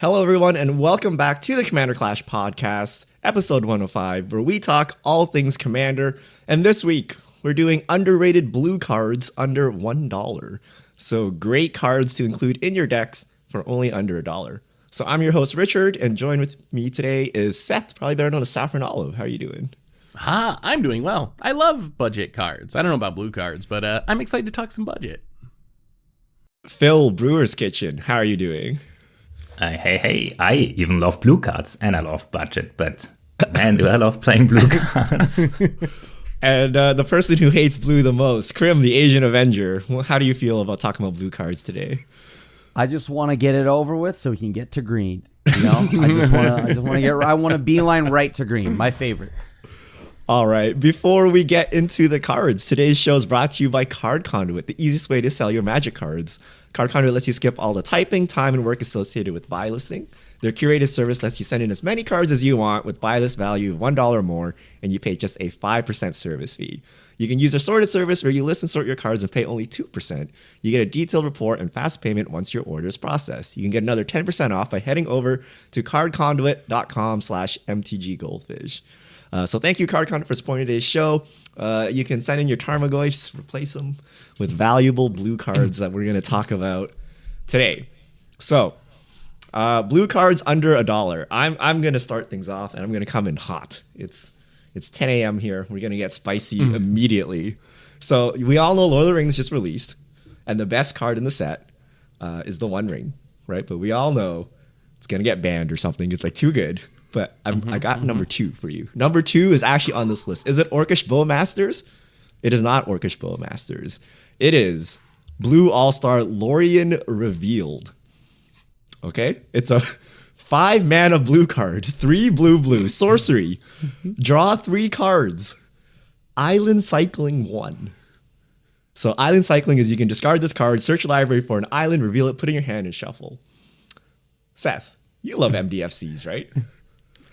Hello, everyone, and welcome back to the Commander Clash podcast, episode 105, where we talk all things Commander. And this week, we're doing underrated blue cards under $1. So great cards to include in your decks for only under $1. So I'm your host, Richard, and joined with me today is Seth, probably better known as Saffron Olive. How are you doing? I'm doing well. I love budget cards. I don't know about blue cards, but I'm excited to talk some budget. Phil, Brewer's Kitchen. How are you doing? Hey, I even love blue cards and I love budget, but man, do I love playing blue cards. And the person who hates blue the most, Krim, the Asian Avenger. Well, how do you feel about talking about blue cards today? I just want to get it over with so we can get to green. You know, I want to beeline right to green. My favorite. All right, before we get into the cards, today's show is brought to you by Card Conduit, the easiest way to sell your Magic cards. Card Conduit lets you skip all the typing, time, and work associated with buy listing. Their curated service lets you send in as many cards as you want with buy list value of $1 or more, and you pay just a 5% service fee. You can use their sorted service where you list and sort your cards and pay only 2%. You get a detailed report and fast payment once your order is processed. You can get another 10% off by heading over to cardconduit.com/mtggoldfish. So thank you, Card Conduit, for supporting today's show. You can send in your Tarmogoyfs, replace them with valuable blue cards that we're going to talk about today. So, blue cards under $1. I'm going to start things off, and I'm going to come in hot. It's 10 a.m. here. We're going to get spicy immediately. So we all know Lord of the Rings just released, and the best card in the set is the One Ring, right? But we all know it's going to get banned or something. It's like too good. But I got number 2 for you. Number 2 is actually on this list. Is it Orcish Bowmasters? It is not Orcish Bowmasters. It is Blue All-Star Lorien Revealed. Okay? It's a 5-mana blue card. 3 blue, sorcery. Draw 3 cards. Island Cycling 1. So Island Cycling is you can discard this card, search your library for an island, reveal it, put it in your hand, and shuffle. Seth, you love MDFCs, right?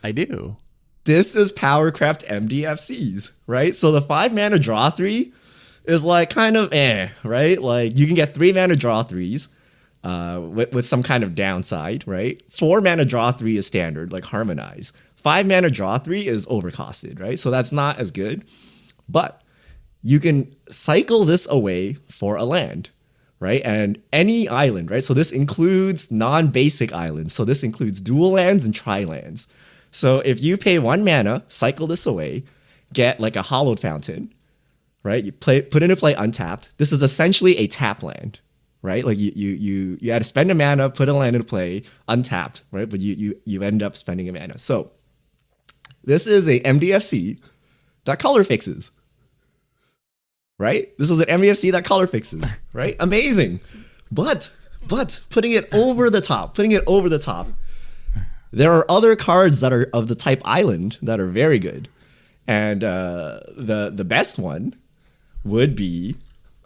I do. This is Powercraft MDFCs, right? So the 5-mana draw 3 is like kind of right? Like you can get 3-mana draw 3s with some kind of downside, right? 4-mana draw 3 is standard, like Harmonize. 5-mana draw 3 is overcosted, right? So that's not as good. But you can cycle this away for a land, right? And any island, right? So this includes non-basic islands. So this includes dual lands and tri-lands. So if you pay 1 mana, cycle this away, get like a Hallowed Fountain, right? You put into play untapped. This is essentially a tap land, right? Like you had to spend a mana, put a land into play, untapped, right? But you end up spending a mana. So this is a MDFC that color fixes, right? This is an MDFC that color fixes, right? Amazing. But putting it over the top, there are other cards that are of the type Island that are very good. And the best one would be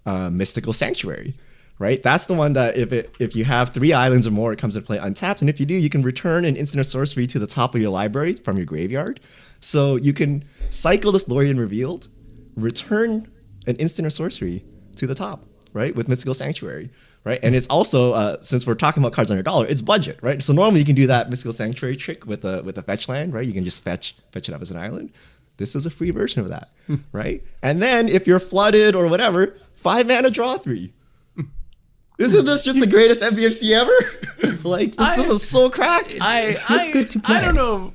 Mystical Sanctuary, right? That's the one that if you have 3 islands or more, it comes into play untapped. And if you do, you can return an instant or sorcery to the top of your library from your graveyard. So you can cycle this Lorien Revealed, return an instant or sorcery to the top, right? With Mystical Sanctuary. Right, and it's also since we're talking about cards under $1, it's budget, right? So normally you can do that Mystical Sanctuary trick with a fetch land, right? You can just fetch it up as an island. This is a free version of that, right? And then if you're flooded or whatever, 5-mana draw 3. Isn't this just the greatest MDFC ever? Like this is so cracked. It's good to play. I don't know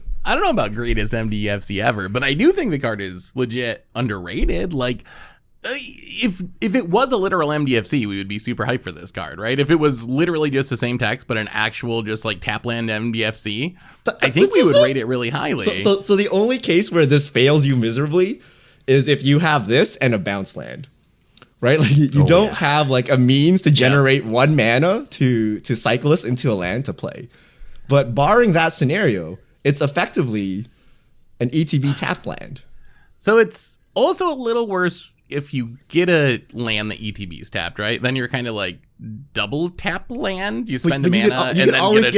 about greatest MDFC ever, but I do think the card is legit underrated. Like, if it was a literal MDFC, we would be super hyped for this card, right? If it was literally just the same text, but an actual just like Tapland MDFC, I think we would rate it really highly. So the only case where this fails you miserably is if you have this and a bounce land, right? Like you don't have like a means to generate 1 mana to cycle this into a land to play. But barring that scenario, it's effectively an ETB tap land. So it's also a little worse if you get a land that ETB's tapped, right? Then you're kind of like double tap land. You spend a mana and then get a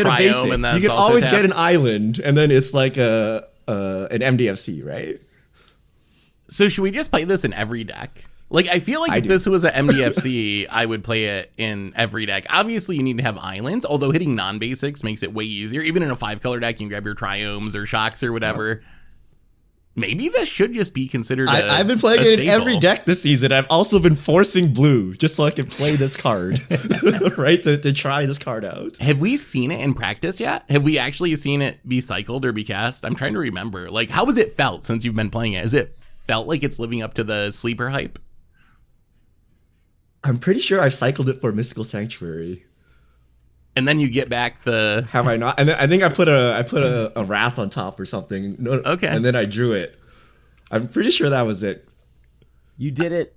Triome, and then you can always get an island, and then it's like an MDFC, right? So should we just play this in every deck? Like, I feel like I if do. this was an MDFC, I would play it in every deck. Obviously, you need to have islands, although hitting non-basics makes it way easier. Even in a 5-color deck, you can grab your Triomes or Shocks or whatever. Maybe this should just be considered I've been playing a it in staple. every deck this season. I've also been forcing blue just so I can play this card, right? To try this card out. Have we seen it in practice yet? Have we actually seen it be cycled or be cast? I'm trying to remember. Like, how has it felt since you've been playing it? Has it felt like it's living up to the sleeper hype? I'm pretty sure I've cycled it for Mystical Sanctuary. And then you get back the... Have I not? And then I think I put a Wrath on top or something. No, Okay. And then I drew it. I'm pretty sure that was it. You did it.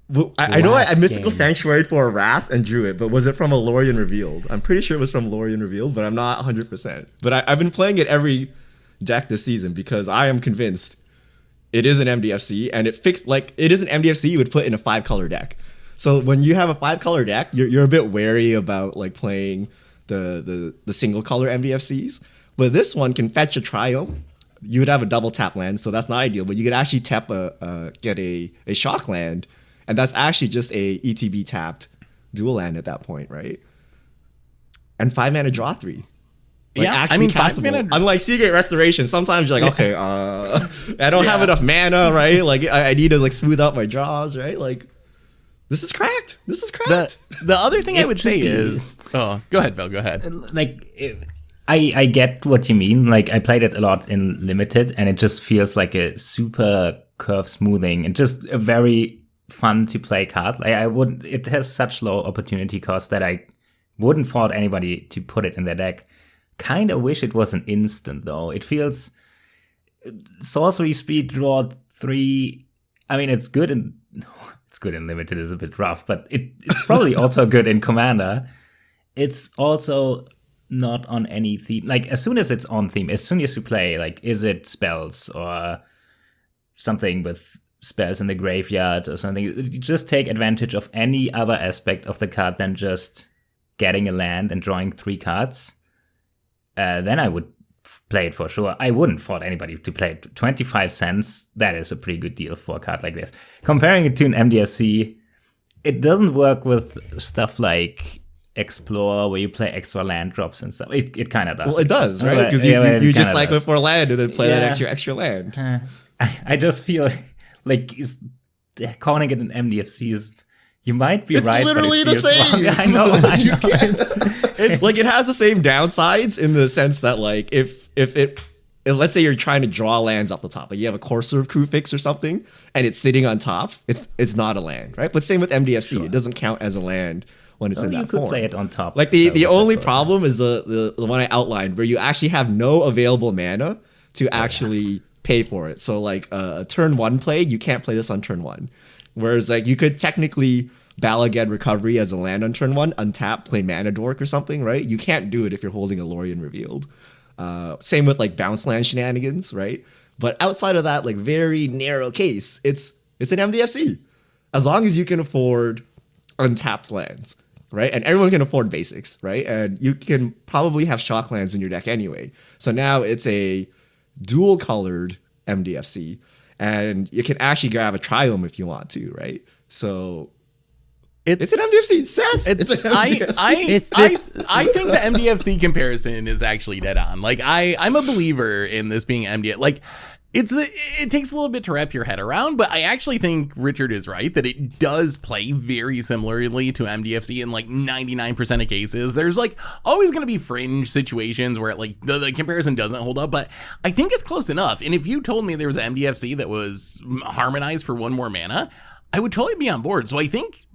Well, I know I Last Mystical game. Sanctuary for a Wrath and drew it, but was it from a Lorien Revealed? I'm pretty sure it was from Lorien Revealed, but I'm not 100%. But I've been playing it every deck this season because I am convinced it is an MDFC, and it is an MDFC you would put in a 5-color deck. So when you have a 5-color deck, you're a bit wary about like playing the single color MDFCs. But this one can fetch a Triome. You would have a double tap land, so that's not ideal. But you could actually get a shock land, and that's actually just a ETB tapped dual land at that point, right? And 5 mana draw 3. Yeah, I actually mean, 5 castable. mana- Unlike Seagate Restoration, sometimes you're like, okay, I don't have enough mana, right? Like I need to like smooth out my draws, right? Like this is cracked. This is cracked. The other thing I would say tricky. is... Oh, go ahead, Phil. Go ahead. I get what you mean. Like, I played it a lot in Limited, and it just feels like a super curve smoothing and just a very fun to play card. Like, it has such low opportunity cost that I wouldn't fault anybody to put it in their deck. Kind of wish it was an instant, though. It feels sorcery speed draw 3. I mean, it's good in Limited is a bit rough, but it's probably also good in Commander. It's also not on any theme. Like, as soon as it's on theme, as soon as you play, like, is it spells or something with spells in the graveyard or something, you just take advantage of any other aspect of the card than just getting a land and drawing 3 cards. Then I would play it for sure. I wouldn't fault anybody to play it. 25 cents, that is a pretty good deal for a card like this. Comparing it to an MDFC, it doesn't work with stuff like Explore, where you play extra land drops and stuff. It kind of does. Well, it does, right? But- Because yeah, but it you just kinda cycle it does. for a land and then play that Yeah. extra land. I just feel like calling it an MDFC is... You might be It's right, but it literally the feels same. wrong. I know. You I know. can't- like it has the same downsides in the sense that like if let's say you're trying to draw lands off the top, like you have a Courser of Kruphix or something, and it's sitting on top, it's not a land, right? But same with MDFC, it doesn't count as a land when it's in You that could form. play it on top. Like the only problem is the one I outlined where you actually have no available mana to actually pay for it. So like a turn 1 play, you can't play this on turn 1. Whereas like you could technically Balagad Recovery as a land on turn 1, untap, play Mana Dork or something, right? You can't do it if you're holding a Lorien Revealed. Same with like bounce land shenanigans, right? But outside of that, like very narrow case, it's an MDFC. As long as you can afford untapped lands, right? And everyone can afford basics, right? And you can probably have shock lands in your deck anyway. So now it's a dual colored MDFC, and you can actually grab a Triome if you want to, right? So it's an MDFC, Seth. It's an MDFC. It's this- I think the MDFC comparison is actually dead on. Like I'm a believer in this being MDF. Like it takes a little bit to wrap your head around, but I actually think Richard is right that it does play very similarly to MDFC in like 99% of cases. There's like always going to be fringe situations where like the comparison doesn't hold up, but I think it's close enough. And if you told me there was an MDFC that was harmonized for 1 more mana, I would totally be on board. So I think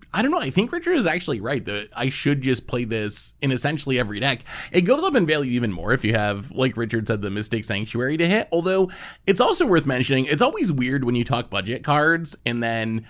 Richard is actually right that I should just play this in essentially every deck. It goes up in value even more if you have, like Richard said, the Mystic Sanctuary to hit. Although it's also worth mentioning, it's always weird when you talk budget cards and then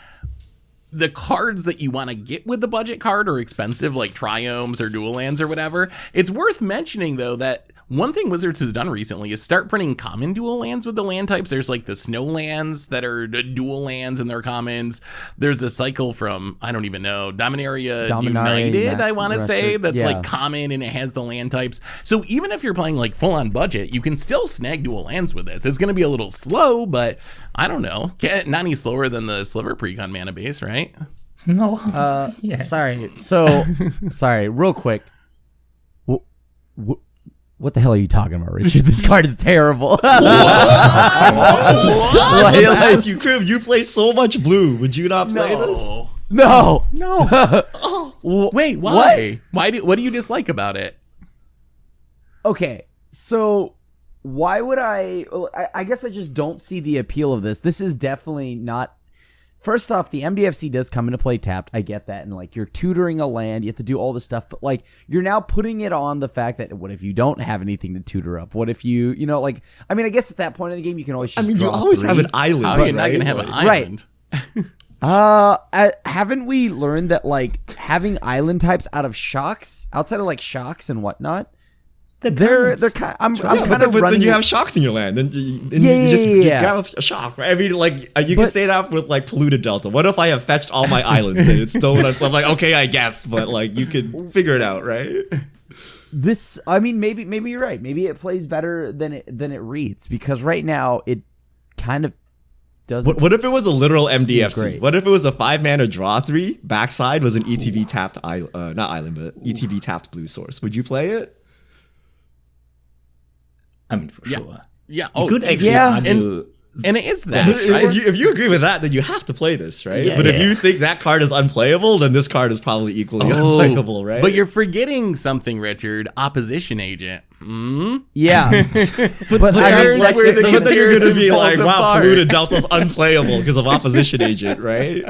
the cards that you want to get with the budget card are expensive, like Triomes or Dual Lands or whatever. It's worth mentioning, though, that one thing Wizards has done recently is start printing common dual lands with the land types. There's like the snow lands that are dual lands and they're commons. There's a cycle from, I don't even know, Dominaria United, I want to say, that's like common and it has the land types. So even if you're playing like full on budget, you can still snag dual lands with this. It's going to be a little slow, but I don't know. Not any slower than the Sliver Precon mana base, right? No. Sorry. So, sorry, real quick. What the hell are you talking about, Richard? This card is terrible. I ask you, Crib, you play so much blue. Would you not play this? No. Wait, why? What do you dislike about it? Okay, so why would I guess I just don't see the appeal of this. This is definitely not. First off, the MDFC does come into play tapped. I get that. And like you're tutoring a land, you have to do all this stuff, but like you're now putting it on the fact that what if you don't have anything to tutor up? What if you like, I mean, I guess at that point in the game, you can always just you always have an island. You're not going to have an island. Haven't we learned that like having island types outside of like shocks and whatnot, they're kind. I'm kind of running. Then you have shocks in your land. Then you grab a shock. Right? I mean, like you can say that with like polluted delta. What if I have fetched all my islands and it's still? I'm like, okay, I guess, but like you could figure it out, right? This, I mean, maybe you're right. Maybe it plays better than it reads because right now it kind of doesn't. What if it was a literal MDFC? What if it was a 5-mana draw 3? Backside was an ETB tapped not island, but ETB tapped blue source. Would you play it? I mean, for sure. Yeah. You could actually argue. And it is that. Right? If you agree with that, then you have to play this, right? But if you think that card is unplayable, then this card is probably equally unplayable, right? But you're forgetting something, Richard. Opposition agent. Yeah. but that's like then you're going to be like, wow, polluted delta's unplayable because of opposition agent, right?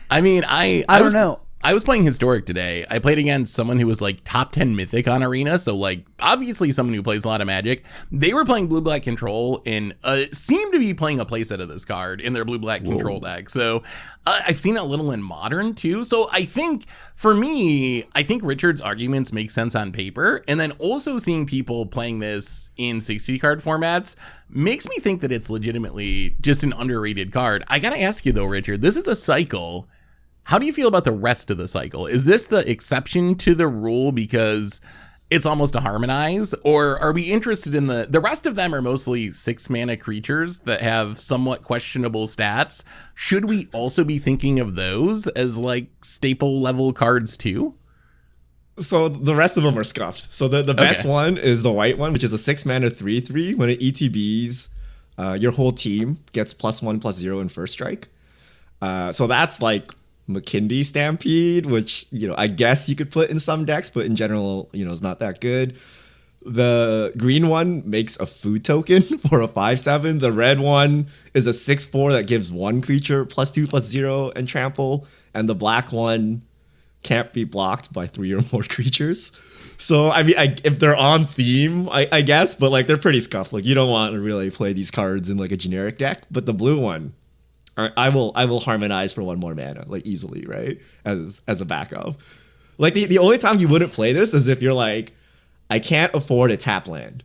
I mean, I don't know. I was playing Historic today. I played against someone who was like top 10 Mythic on Arena. So like obviously someone who plays a lot of Magic. They were playing blue-black control and seemed to be playing a playset of this card in their blue-black control deck. So I've seen it a little in Modern too. So I think for me, I think Richard's arguments make sense on paper. And then also seeing people playing this in 60 card formats makes me think that it's legitimately just an underrated card. I got to ask you though, Richard, this is a cycle. How do you feel about the rest of the cycle? Is this the exception to the rule because it's almost a harmonize? Or are we interested in the rest of them are mostly 6-mana creatures that have somewhat questionable stats? Should we also be thinking of those as like staple level cards too? So the rest of them are scuffed. So the best one is the white one, which is a 6-mana 3/3. When it ETBs, your whole team gets +1/+0 in first strike. So that's like McKindy Stampede, which, I guess you could put in some decks, but in general, it's not that good. The green one makes a food token for a 5/7. The red one is a 6/4 that gives one creature +2/+0 and trample. And the black one can't be blocked by 3 or more creatures. So, I mean, if they're on theme, I guess, but like they're pretty scuffed. Like you don't want to really play these cards in like a generic deck, but the blue one, I will harmonize for 1 more mana, like easily, right? As a backup. Like the only time you wouldn't play this is if you're like, I can't afford a tap land.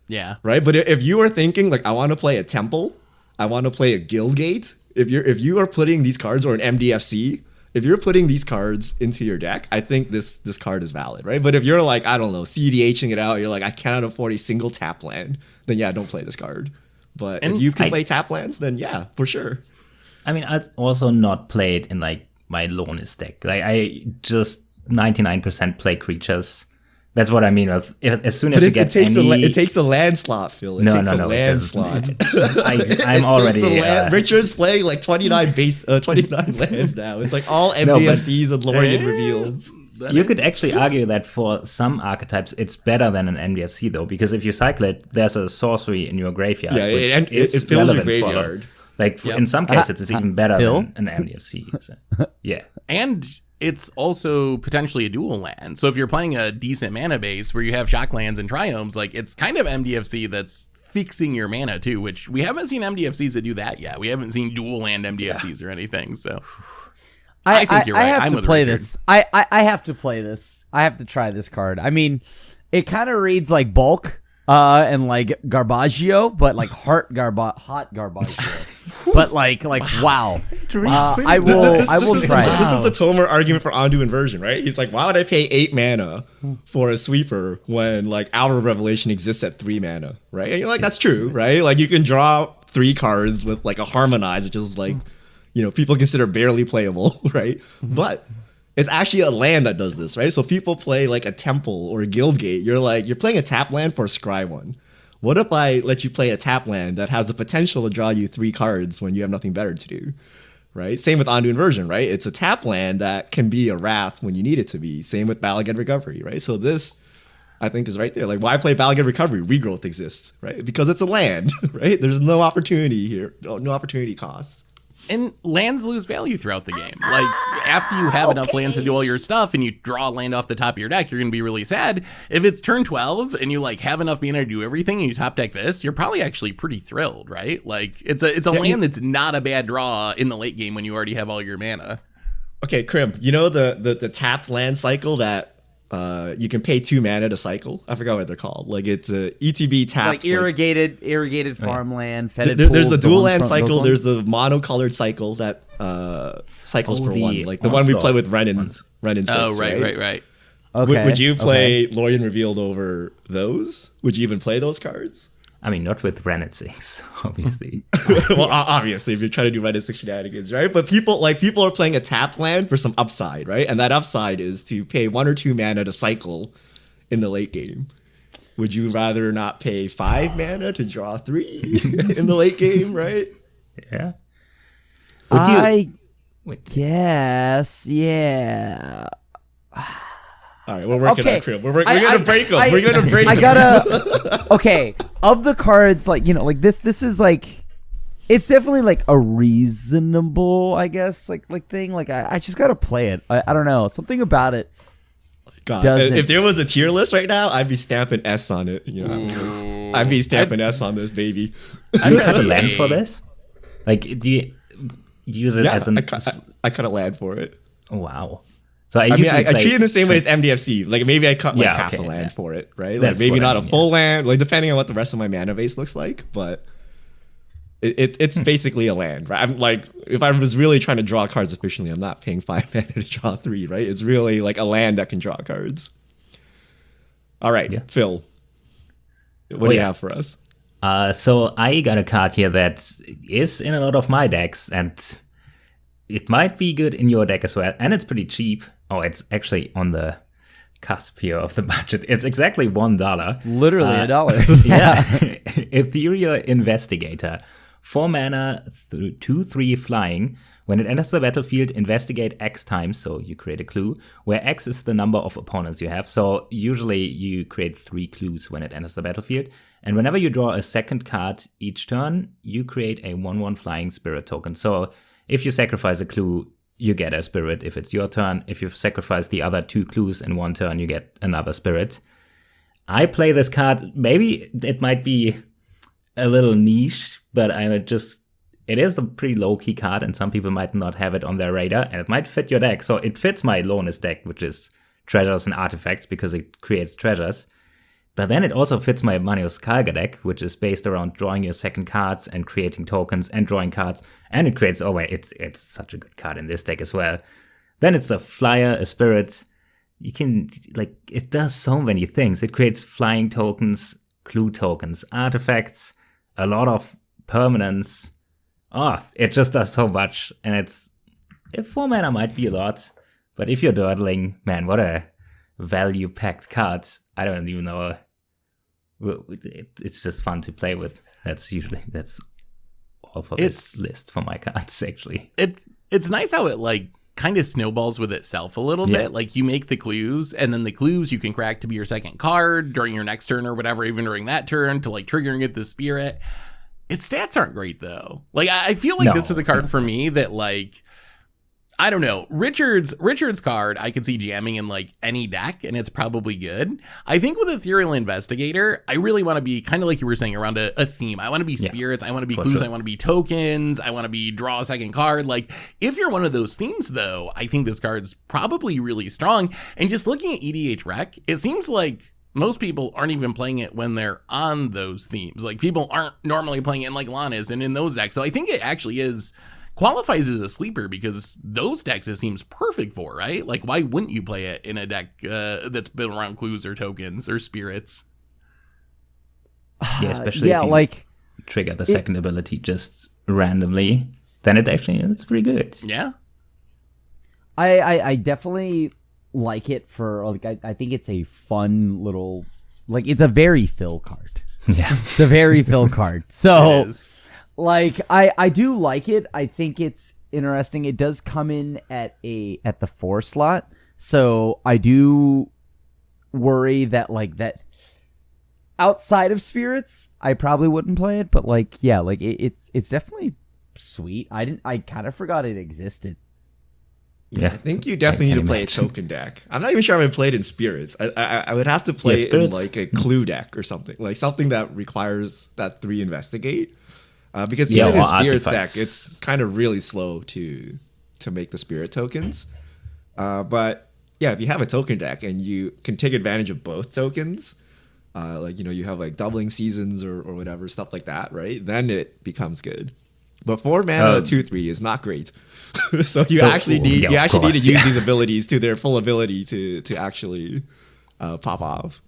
Yeah. Right? But if you are thinking like, I want to play a temple, I want to play a Guildgate, if you are putting these cards, or an MDFC, if you're putting these cards into your deck, I think this card is valid, right? But if you're like, I don't know, CDHing it out, you're like, I cannot afford a single tap land, then yeah, don't play this card. But if you can play tap lands, then yeah, for sure. I mean, I'd also not play it in like my Lonis deck. Like I just 99% play creatures. That's what I mean. As soon as you get it takes a land slot, Phil. It takes a land slot. I'm already. Richard's playing like 29 lands now. It's like all MDFCs and Lorien reveals. You could actually argue that for some archetypes, it's better than an MDFC though, because if you cycle it, there's a sorcery in your graveyard. Yeah, it fills your graveyard. In some cases, it's even better than an MDFC. So, yeah. And it's also potentially a dual land. So if you're playing a decent mana base where you have shock lands and triomes, like it's kind of MDFC that's fixing your mana too, which we haven't seen MDFCs that do that yet. We haven't seen dual land MDFCs or anything. So I think you're right. I have to play this. I have to play this. I have to try this card. I mean, It kind of reads like bulk and like Garbaggio, but like hot Garbaggio. But like wow. I will try. This is the Tomer argument for Ondu Inversion, right? He's like, why would I pay 8 mana for a sweeper when like Hour of Revelation exists at 3 mana, right? And you're like, that's true, right? Like you can draw 3 cards with like a Harmonize, which is like, people consider barely playable, right? But it's actually a land that does this, right? So people play like a Temple or a Guildgate. You're playing a tap land for a Scry one. What if I let you play a tap land that has the potential to draw you 3 cards when you have nothing better to do, right? Same with Ondu Inversion, right? It's a tap land that can be a Wrath when you need it to be. Same with Balagad Recovery, right? So this, I think, is right there. Like, why play Balagad Recovery? Regrowth exists, right? Because it's a land, right? There's no opportunity here, no opportunity cost. And lands lose value throughout the game. Like, after you have enough lands to do all your stuff and you draw a land off the top of your deck, you're going to be really sad. If it's turn 12 and you, like, have enough mana to do everything and you top deck this, you're probably actually pretty thrilled, right? Like, it's a land that's not a bad draw in the late game when you already have all your mana. Okay, Crim, you know the tapped land cycle that you can pay 2 mana to cycle? I forgot what they're called. Like, it's a ETB tapped. Like irrigated farmland, fetid There's the pools, dual ones land from- cycle. those There's the monocolored cycle that cycles for 1. Like the one we play with Renin 6, Oh, right. ones. Okay. Would you play Lorien Revealed over those? Would you even play those cards? I mean, not with Renin 6, obviously. Well, obviously, if you're trying to do Renin 6 shenanigans, right? But people are playing a tapped land for some upside, right? And that upside is to pay 1 or 2 mana to cycle in the late game. Would you rather not pay 5 mana to draw 3 in the late game, right? Yeah. I guess, yeah. All right, we're working Okay. on Crib. We're gonna break them. We're gonna break I them. gotta. Okay, of the cards, like like this is like, it's definitely like a reasonable, I guess, like thing. Like I just gotta play it. I don't know, something about it. God, doesn't- if there was a tier list right now, I'd be stamping S on it. I'd be stamping S on this baby. Do you cut a land for this? Like, do you use it Yeah, as an... I cut a land for it. Oh, wow. So I I mean, usually I play- treat it the same way as MDFC. Like maybe I cut like Yeah, half a okay, land yeah. for it, right? That's like maybe what I not mean, a full land, like depending on what the rest of my mana base looks like. But it's basically a land, right? I'm like, if I was really trying to draw cards efficiently, I'm not paying 5 mana to draw 3, right? It's really like a land that can draw cards. All right, Yeah. Phil, what do you have for us? So I got a card here that is in a lot of my decks, and it might be good in your deck as well. And it's pretty cheap. Oh, it's actually on the cusp here of the budget. It's exactly $1. Literally $1. Yeah. Ethereal Investigator. 4 mana, 2/3 flying. When it enters the battlefield, investigate X times, so you create a clue, where X is the number of opponents you have. So usually you create 3 clues when it enters the battlefield. And whenever you draw a second card each turn, you create a 1/1 flying spirit token. So if you sacrifice a clue, you get a spirit if it's your turn. If you sacrifice the other 2 clues in one turn, you get another spirit. I play this card, maybe it might be a little niche, but it is a pretty low-key card, and some people might not have it on their radar, and it might fit your deck. So it fits my Lonis deck, which is treasures and artifacts, because it creates treasures. But then it also fits my Manios Kalga deck, which is based around drawing your second cards and creating tokens and drawing cards. And it creates, it's such a good card in this deck as well. Then it's a flyer, a spirit. You can, it does so many things. It creates flying tokens, clue tokens, artifacts, a lot of permanence. It just does so much. And 4 mana might be a lot. But if you're dawdling, man, what a value-packed card. I don't even know. It's just fun to play with. That's all for this list for my cards, actually. It's nice how it kind of snowballs with itself a little bit. Like you make the clues, and then the clues you can crack to be your second card during your next turn or whatever, even during that turn to triggering it the spirit. Its stats aren't great though. I feel like this is a card for me that I don't know. Richard's card, I could see jamming in any deck, and it's probably good. I think with Ethereal Investigator, I really want to be kind of like you were saying around a theme. I want to be spirits. I want to be clues. Sure. I want to be tokens. I want to be draw a second card. If you're one of those themes, though, I think this card's probably really strong. And just looking at EDH Rec, it seems like most people aren't even playing it when they're on those themes. Like, people aren't normally playing it in like Lan is and in those decks. So I think it actually qualifies as a sleeper because those decks it seems perfect for, right? Like, why wouldn't you play it in a deck that's built around clues or tokens or spirits? Yeah, especially if you trigger the second ability just randomly, then it's pretty good. Yeah. I definitely like it for like I think it's a fun little like it's a very fill card. Yeah. It's a very fill card. So It is. like I do like it. I think it's interesting. It does come in at the 4 slot. So I do worry that like that outside of spirits, I probably wouldn't play it, but like yeah, like it's definitely sweet. I kind of forgot it existed. Yeah, I think you definitely need to play a token deck. I'm not even sure I would play it in spirits. I would have to play it in like a clue deck or something, like something that requires that 3 investigate. Because even in spirits deck, it's kind of really slow to make the spirit tokens. But yeah, if you have a token deck and you can take advantage of both tokens, like you have like doubling seasons or whatever stuff like that, right? Then it becomes good. But 4 mana 2/3 is not great. So you actually need to use these abilities to their full ability to actually pop off.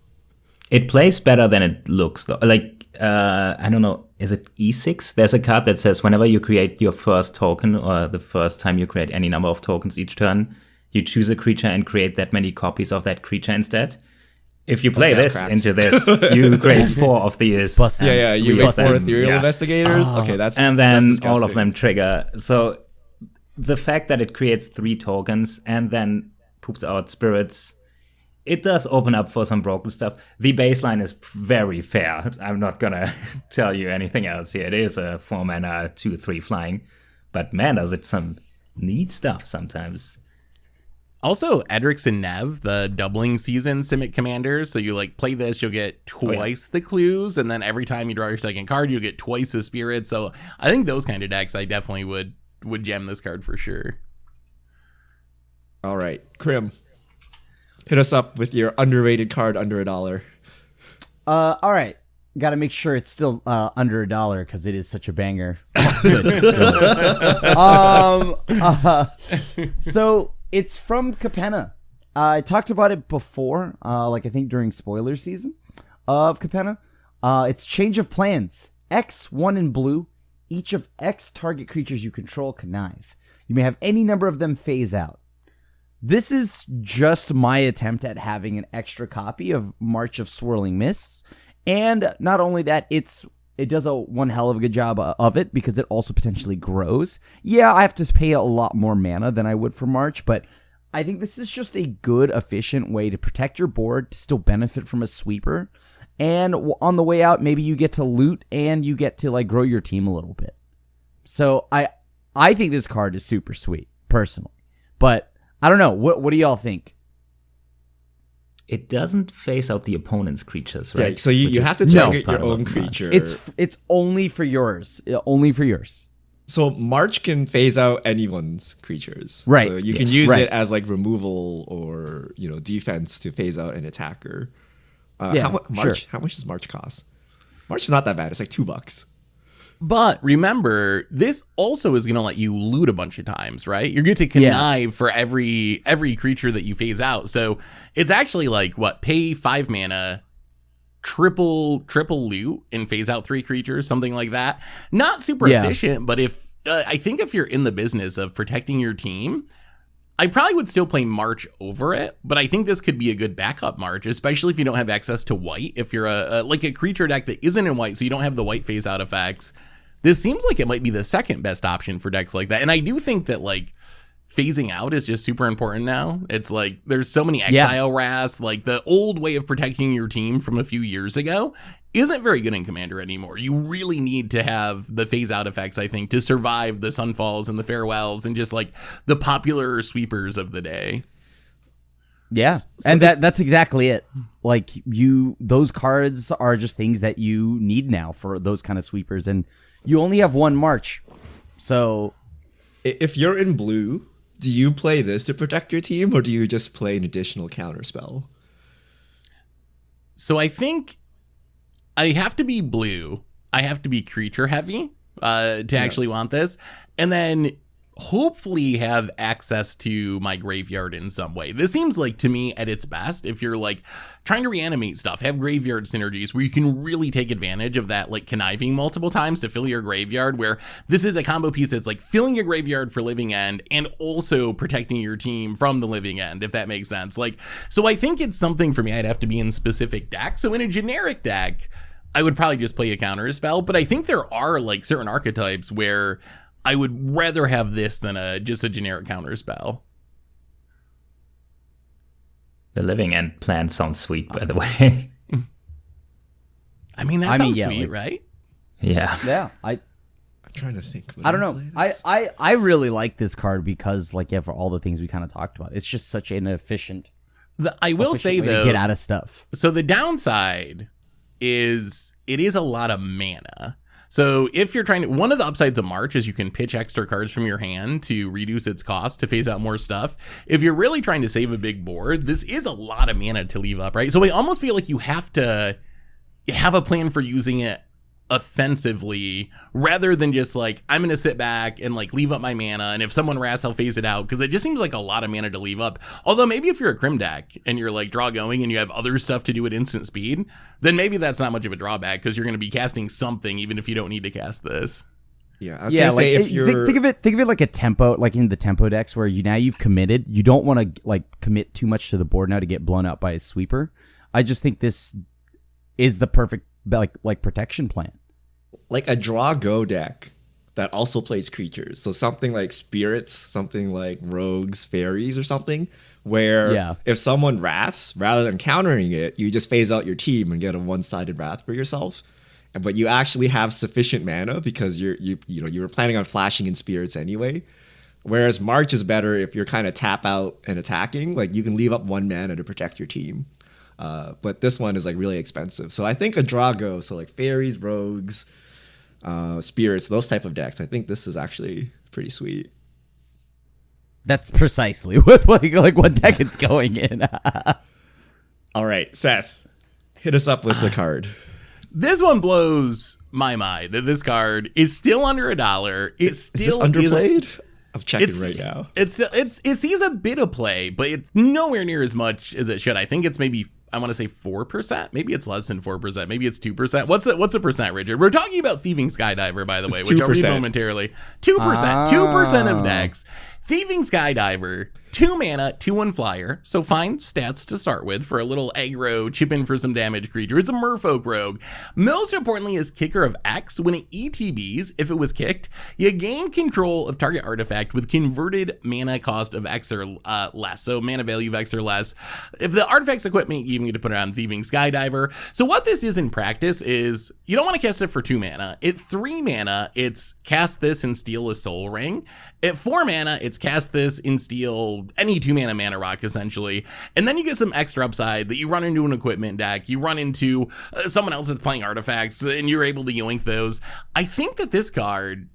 It plays better than it looks though. Like I don't know, is it E6? There's a card that says whenever you create your first token or the first time you create any number of tokens each turn, you choose a creature and create that many copies of that creature instead. If you play this into this, you create 4 of these. You make 4 ethereal investigators. Okay, and then all of them trigger. So the fact that it creates 3 tokens and then poops out spirits, it does open up for some broken stuff. The baseline is very fair. I'm not gonna tell you anything else here. It is a 4 mana 2/3 flying, but man, does it some neat stuff sometimes. Also, Edrix and Nev, the doubling season Simic commanders. So you like play this, you'll get twice the clues, and then every time you draw your second card, you'll get twice the spirits. So I think those kind of decks, I definitely would gem this card for sure. All right, Krim, hit us up with your underrated card under $1. All right. Got to make sure it's still under $1 because it is such a banger. So it's from Capenna. I talked about it before, like I think during spoiler season of Capenna. It's Change of Plans. X, 1 in blue. Each of X target creatures you control connive. You may have any number of them phase out. This is just my attempt at having an extra copy of March of Swirling Mists. And not only that, it does one hell of a good job of it because it also potentially grows. Yeah, I have to pay a lot more mana than I would for March, but I think this is just a good, efficient way to protect your board, to still benefit from a sweeper. And on the way out, maybe you get to loot and you get to like grow your team a little bit. So I think this card is super sweet, personally. But I don't know. What do y'all think? It doesn't phase out the opponent's creatures, right? Yeah, so you have to target your own creature. It's only for yours. Only for yours. So March can phase out anyone's creatures. Right. So you can use it as like removal or defense to phase out an attacker. How much does March cost? March is not that bad. It's like $2. But remember, this also is going to let you loot a bunch of times, right? You're going to connive for every creature that you phase out. So it's actually like, pay 5 mana, triple loot, and phase out 3 creatures, something like that. Not super efficient, but I think if you're in the business of protecting your team, I probably would still play March over it, but I think this could be a good backup March, especially if you don't have access to white. If you're a creature deck that isn't in white, so you don't have the white phase out effects, this seems like it might be the second best option for decks like that. And I do think that like phasing out is just super important now. It's like there's so many exile wraths, like the old way of protecting your team from a few years ago isn't very good in Commander anymore. You really need to have the phase out effects, I think, to survive the Sunfalls and the Farewells and just like the popular sweepers of the day. Yeah, and that's exactly it. Like those cards are just things that you need now for those kind of sweepers, and you only have one March. So if you're in blue, do you play this to protect your team, or do you just play an additional counter spell? So I think I have to be blue. I have to be creature heavy to actually want this. And then hopefully have access to my graveyard in some way. This seems like, to me, at its best, if you're like trying to reanimate stuff, have graveyard synergies where you can really take advantage of that, like conniving multiple times to fill your graveyard, where this is a combo piece that's like filling your graveyard for living end and also protecting your team from the living end, if that makes sense. Like, so I think it's something for me I'd have to be in specific deck. So in a generic deck, I would probably just play a counter spell, but I think there are like certain archetypes where I would rather have this than just a generic counter spell. The living end plan sounds sweet, by the way. I mean, that sounds sweet, right? Yeah. Yeah, I'm trying to think. I don't know. I really like this card because, like, yeah, for all the things we kind of talked about, it's just such an efficient. I will say way though, to get out of stuff. So the downside is it is a lot of mana. So if you're trying to, one of the upsides of March is you can pitch extra cards from your hand to reduce its cost to phase out more stuff. If you're really trying to save a big board, this is a lot of mana to leave up, right? So I almost feel like you have to have a plan for using it offensively rather than just like, I'm going to sit back and like leave up my mana, and if someone wraths, I'll phase it out, because it just seems like a lot of mana to leave up. Although maybe if you're a Crim deck and you're like draw going and you have other stuff to do at instant speed, then maybe that's not much of a drawback, because you're going to be casting something even if you don't need to cast this. Yeah, I was gonna say, if you're think of it like a tempo, like in the tempo decks where you've committed. You don't want to like commit too much to the board now to get blown out by a sweeper. I just think this is the perfect like protection plan. Like a draw go deck that also plays creatures. So something like spirits, something like rogues, fairies, or something, where if someone wraths, rather than countering it, you just phase out your team and get a one-sided wrath for yourself. But you actually have sufficient mana because you were planning on flashing in spirits anyway. Whereas March is better if you're kind of tap out and attacking. Like you can leave up one mana to protect your team. But this one is like really expensive. So I think a draw go, so like fairies, rogues, spirits, those type of decks, I think this is actually pretty sweet. That's precisely what what deck it's going in. All right, Seth, hit us up with the card. This one blows my mind that this card is still under $1. Is this underplayed? I'm checking right now. It sees a bit of play, but it's nowhere near as much as it should. I think it's maybe, I want to say 4%. Maybe it's less than 4%. Maybe it's 2%. What's the percent, Richard? We're talking about Thieving Skydiver, by the way, which I'll read momentarily. 2%. 2% of decks. Thieving Skydiver, 2 mana, 2/1 flyer, so fine stats to start with for a little aggro, chip in for some damage creature. It's a Merfolk rogue. Most importantly is Kicker of X. When it ETBs, if it was kicked, you gain control of target artifact with converted mana cost of X or less, so mana value of X or less. If the artifact's equipment, you even get to put it on Thieving Skydiver. So what this is in practice is, you don't want to cast it for 2 mana. At 3 mana, it's cast this and steal a Soul Ring. At 4 mana, it's cast this and steal any 2 mana rock, essentially. And then you get some extra upside that you run into an equipment deck, you run into someone else that's playing artifacts, and you're able to yoink those. I think that this card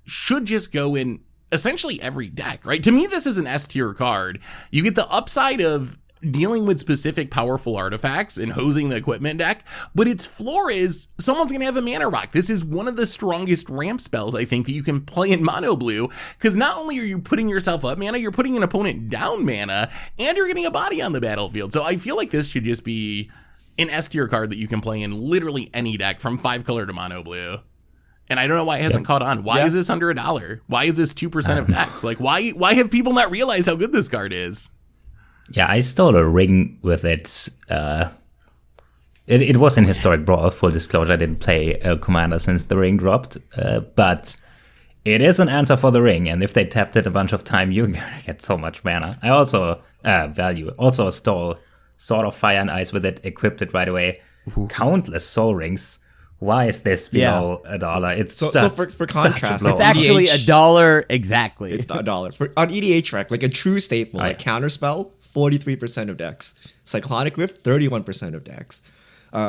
should just go in essentially every deck, right? To me, this is an S tier card. You get the upside of dealing with specific powerful artifacts and hosing the equipment deck, but its floor is someone's gonna have a mana rock. This is one of the strongest ramp spells, I think, that you can play in mono blue, because not only are you putting yourself up mana, you're putting an opponent down mana, and you're getting a body on the battlefield. So I feel like this should just be an S tier card that you can play in literally any deck from 5 color to mono blue. And I don't know why it hasn't caught on. Why is this under $1? Why is this 2% of decks? Like, why have people not realized how good this card is? Yeah, I stole a ring with it. It was in Historic Brawl, full disclosure. I didn't play Commander since the ring dropped. But it is an answer for the ring. And if they tapped it a bunch of time, you're going to get so much mana. I also stole Sword of Fire and Ice with it, equipped it right away. Countless Soul Rings. Why is this below $1? It's so for contrast, it's actually $1 exactly. It's not $1 on EDH Rec, like a true staple, like Counterspell, 43% of decks. Cyclonic Rift, 31% of decks.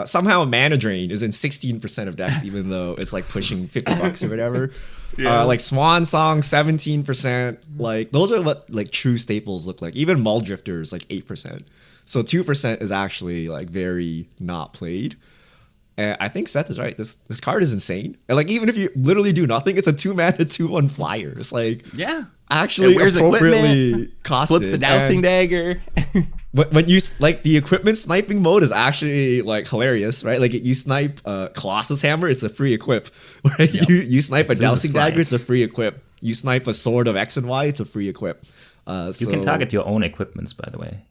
Somehow Mana Drain is in 16% of decks, even though it's like pushing $50 or whatever. Like Swan Song, 17%. Like those are what like true staples look like. Even Muldrifter is like 8%. So 2% is actually like very not played. And I think Seth is right. This card is insane. And like even if you literally do nothing, it's a 2-mana 2/1 flyer. It's like Yeah. actually It wears appropriately equipment, costed. Flips the dowsing And dagger. when you like the equipment sniping mode is actually like hilarious, right? Like you snipe Colossus Hammer, it's a free equip. Right? You snipe a dowsing fly. dagger, it's a free equip. You snipe a sword of X and Y, it's a free equip. You can target your own equipments, by the way.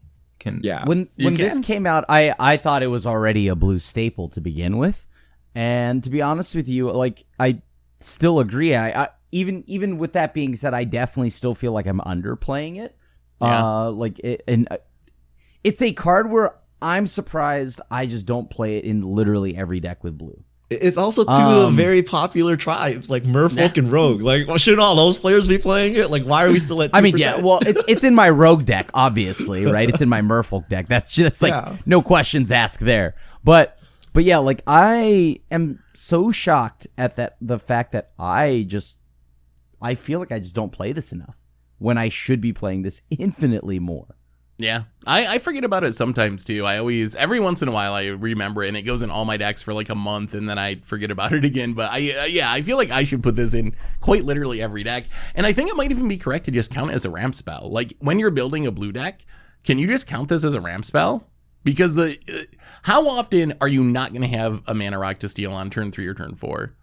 Yeah. When this came out, I thought it was already a blue staple to begin with, and to be honest with you, like I still agree. I even with that being said, I definitely still feel like I'm underplaying it. Yeah. It's a card where I'm surprised I just don't play it in literally every deck with blue. It's also two of the very popular tribes, like Merfolk and Rogue. Like, well, shouldn't all those players be playing it? Like, why are we still at 2%? I mean, yeah, well, it's in my Rogue deck, obviously, right? It's in my Merfolk deck. That's like no questions asked there. But yeah, like I am so shocked at the fact that I feel like I just don't play this enough when I should be playing this infinitely more. Yeah, I forget about it sometimes too. Every once in a while I remember it and it goes in all my decks for like a month and then I forget about it again. But I feel like I should put this in quite literally every deck. And I think it might even be correct to just count it as a ramp spell. Like when you're building a blue deck, can you just count this as a ramp spell? Because how often are you not going to have a mana rock to steal on turn 3 or turn 4?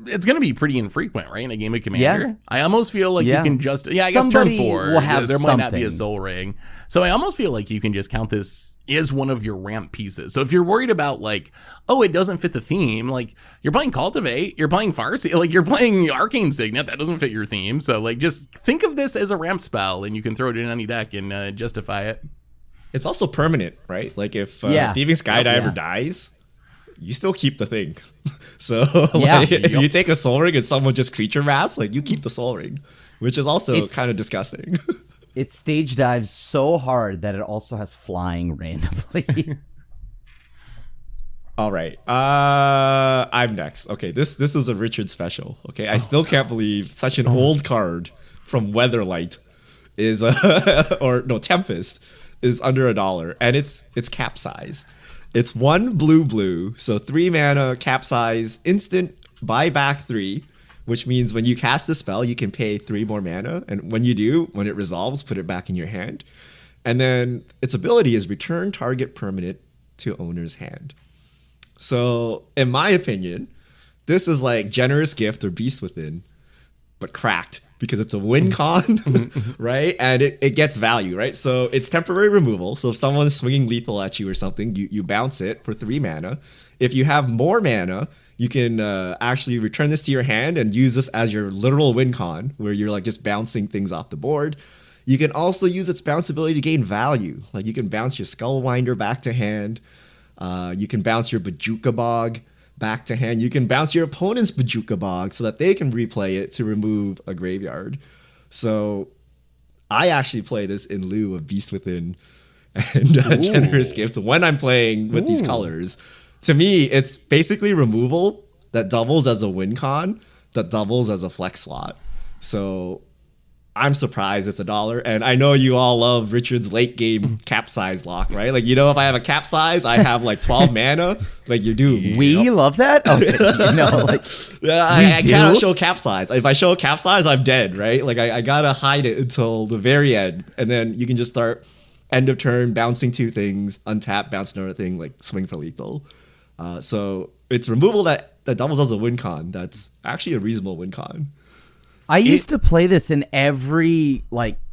It's going to be pretty infrequent, right? In a game of Commander. Yeah. I almost feel like you can just, I guess Somebody turn 4, will have there might not be a something. Soul Ring. So I almost feel like you can just count this as one of your ramp pieces. So if you're worried about like, oh, it doesn't fit the theme, like you're playing Cultivate, you're playing Farseer, like you're playing Arcane Signet, that doesn't fit your theme. So like just think of this as a ramp spell and you can throw it in any deck and justify it. It's also permanent, right? Like if Thieving Skydiver Yeah. dies, you still keep the thing. So Yeah. like, if you take a Soul Ring and someone just creature mats, like you keep the Soul Ring, which is also It's- kind of disgusting. It stage dives so hard that it also has flying randomly. All right. I'm next. Okay, this is a Richard special. Okay, I still can't believe such an old card from Weatherlight is Tempest is under $1, and it's Capsize. It's 1 blue, so 3 mana Capsize instant buy back 3, which means when you cast a spell, you can pay 3 more mana, and when you do, when it resolves, put it back in your hand. And then its ability is return target permanent to owner's hand. So, in my opinion, this is like Generous Gift or Beast Within, but cracked because it's a win con, right? And it gets value, right? So it's temporary removal. So if someone's swinging lethal at you or something, you bounce it for 3 mana. If you have more mana, you can actually return this to your hand and use this as your literal win con, where you're like just bouncing things off the board. You can also use its bounce ability to gain value. Like you can bounce your Skullwinder back to hand. You can bounce your Bajuka Bog back to hand. You can bounce your opponent's Bajuka Bog so that they can replay it to remove a graveyard. So I actually play this in lieu of Beast Within and Generous Gift when I'm playing with these colors. To me, it's basically removal that doubles as a win con, that doubles as a flex slot. So I'm surprised it's $1. And I know you all love Richard's late game Capsize lock, right? Like, if I have a Capsize, I have like 12 mana, like you're doomed. We love that? Okay. I do? cannot show Capsize. If I show Capsize, I'm dead, right? Like I gotta hide it until the very end. And then you can just start end of turn, bouncing 2 things, untap, bounce another thing, like swing for lethal. So it's removal that doubles as a win con. That's actually a reasonable win con. I used to play this in every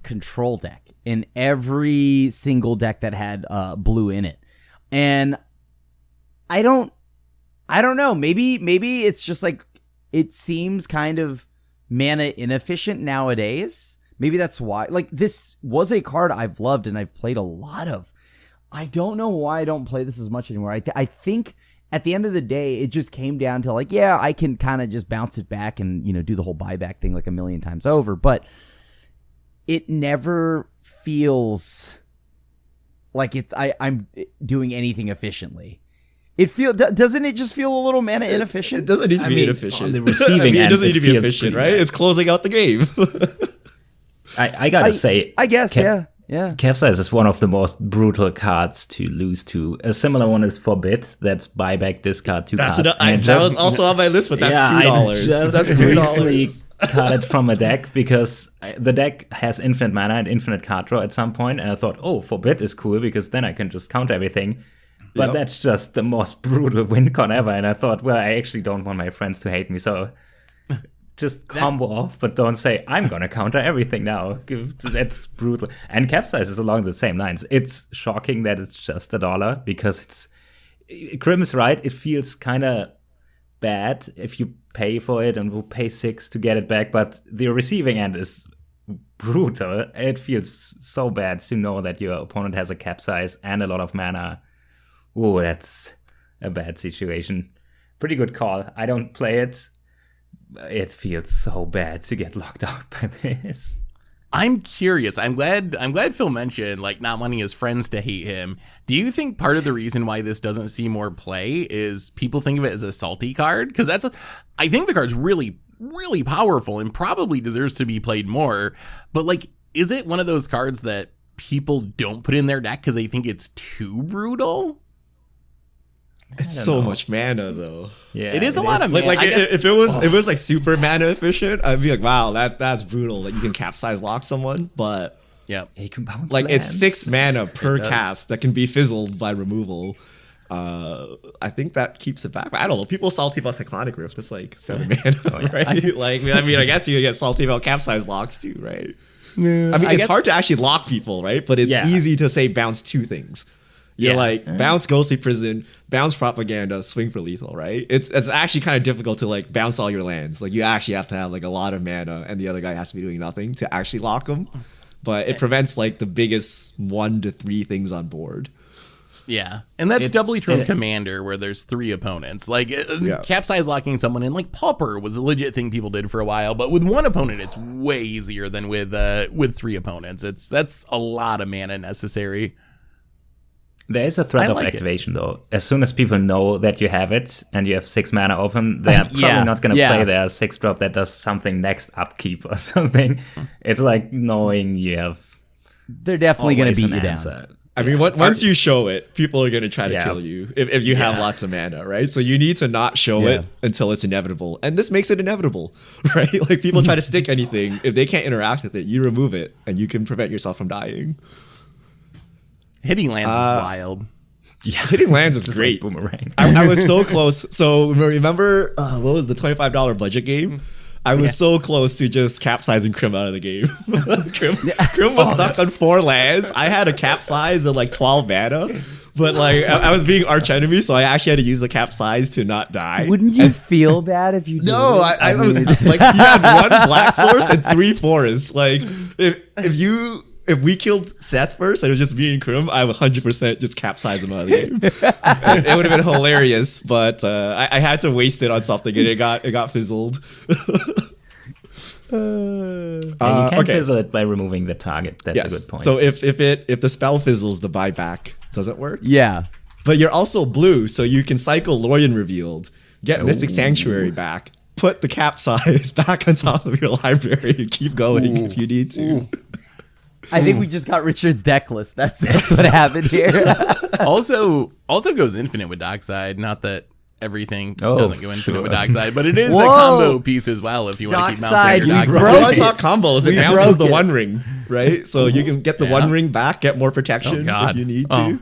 control deck, in every single deck that had blue in it, and I don't know. Maybe it's just like it seems kind of mana inefficient nowadays. Maybe that's why. Like this was a card I've loved and I've played a lot of. I don't know why I don't play this as much anymore. I think. At the end of the day, it just came down to I can kind of just bounce it back and, do the whole buyback thing like a million times over. But it never feels like I'm doing anything efficiently. Doesn't it just feel a little mana inefficient? It doesn't need to be inefficient. on the receiving it end, doesn't need to be feels efficient, pretty right? bad. It's closing out the game. I gotta say, I guess, yeah. Yeah. Capsize is one of the most brutal cards to lose to. A similar one is Forbid. That's buyback, discard 2 That's cards. that was also on my list, but that's $2. I just That's recently $2. cut it from a deck because the deck has infinite mana and infinite card draw at some point, and I thought, oh, Forbid is cool because then I can just counter everything. But that's just the most brutal win con ever, and I thought, well, I actually don't want my friends to hate me, so just combo off, but don't say, I'm gonna counter everything now. That's brutal. And Capsize is along the same lines. It's shocking that it's just $1 because Grim is right, it feels kind of bad if you pay for it and will pay 6 to get it back, but the receiving end is brutal. It feels so bad to know that your opponent has a Capsize and a lot of mana. Ooh, that's a bad situation. Pretty good call. I don't play it. It feels so bad to get locked out by this. I'm curious. I'm glad Phil mentioned like not wanting his friends to hate him. Do you think part of the reason why this doesn't see more play is people think of it as a salty card? Because I think the card's really, really powerful and probably deserves to be played more. But like, is it one of those cards that people don't put in their deck because they think it's too brutal? It's so much mana though. Yeah, It is a lot of mana. Like I guess- if it was like super mana efficient, I'd be like, wow, that's brutal that you can capsize lock someone. But yeah. You can bounce like it's lands. 6 mana per does. cast that can be fizzled by removal. I think that keeps it back. I don't know. People salty about Cyclonic Rift. It's like 7 mana, right? Like I mean, I guess you could get salty about capsize locks too, right? I mean, it's guess- hard to actually lock people, right? But it's easy to say bounce 2 things. You're like bounce Ghostly Prison, bounce Propaganda, swing for lethal, right? It's actually kind of difficult to like bounce all your lands. Like you actually have to have like a lot of mana, and the other guy has to be doing nothing to actually lock them. But it prevents like the biggest 1 to 3 things on board. Yeah, and that's It's- doubly true in it- Commander, where there's 3 opponents. Like, capsize locking someone in, like, Pauper was a legit thing people did for a while, but with 1 opponent, it's way easier than with 3 opponents. That's a lot of mana necessary. There is a threat I of like it. activation though. As soon as people know that you have it and you have 6 mana open, they're probably Yeah, not going to yeah. play their 6-drop that does something next upkeep or something. It's like knowing you have They're definitely going to always beat an you answer. down. I mean, once you show it, people are going to try to Yeah. kill you if you have lots of mana, right? So you need to not show it until it's inevitable. And this makes it inevitable, right? Like people try to stick anything. If they can't interact with it, you remove it and you can prevent yourself from dying. Hitting lands is wild. Yeah. Hitting lands is Just great. like boomerang. I was so close. So remember, what was the $25 budget game? I was so close to just capsizing Crim out of the game. Crim was stuck on 4 lands. I had a capsize of like 12 mana, but like I was being arch enemy, so I actually had to use the capsize to not die. Wouldn't you feel bad if you did? No, it? I was like, you had 1 black source and 3 forests. Like if we killed Seth first and it was just me and Krim, I would 100% just capsize him out of the game. And it would have been hilarious, but I had to waste it on something and it got fizzled. And you can okay. fizzle it by removing the target. That's a Yes. good point. So if the spell fizzles, the buyback doesn't work. Yeah. But you're also blue, so you can cycle Lorien Revealed, get Mystic Sanctuary back, put the capsize back on top of your library, and keep going if you need to. I think we just got Richard's deck list. That's what happened here. Also goes infinite with Dockside. Not that everything doesn't go infinite sure. with Dockside, but it is a Whoa. combo piece as well if you want to keep Dockside, mounting your we Dockside. broke You want to it. talk combos? It We bounces broke the it. One Ring, right? So you can get the Yeah. One Ring back, get more protection Oh, God. if you need to.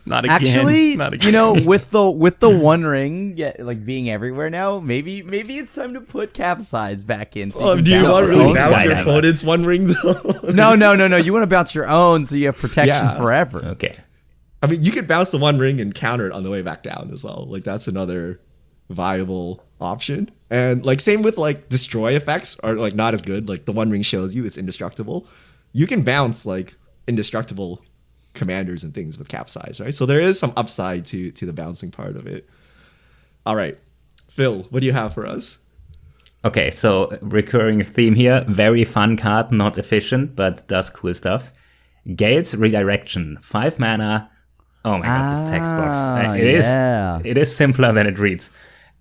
Not again. Actually, Not again. you know, with the One Ring, like being everywhere now, maybe it's time to put capsize back in. So you can Do you bounce want to your really own bounce your Skydiver. opponent's One Ring though? No. You want to bounce your own, so you have protection Yeah. forever. okay. I mean, you could bounce the One Ring and counter it on the way back down as well. Like that's another viable option. And like same with like destroy effects are like not as good. Like the One Ring shows you it's indestructible. You can bounce like indestructible commanders and things with capsize, right? So there is some upside to the bouncing part of it. All right, Phil, what do you have for us? Okay, so recurring theme here. Very fun card, not efficient, but does cool stuff. Gale's Redirection, 5 mana. Oh my god, this text box. yeah. It is simpler than it reads.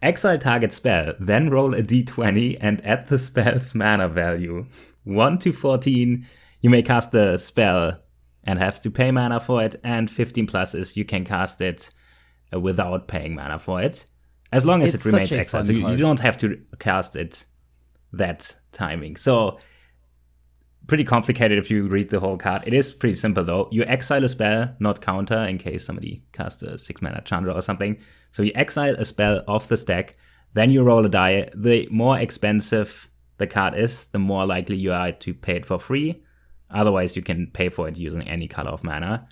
Exile target spell, then roll a d20 and add the spell's mana value. 1 to 14, you may cast the spell and have to pay mana for it, and 15 plus is you can cast it without paying mana for it, as long as It's it remains such a exiled. fun So you card. don't have to cast it that timing. So pretty complicated if you read the whole card. It is pretty simple though. You exile a spell, not counter, in case somebody casts a 6-mana Chandra or something. So you exile a spell off the stack, then you roll a die. The more expensive the card is, the more likely you are to pay it for free. Otherwise, you can pay for it using any color of mana.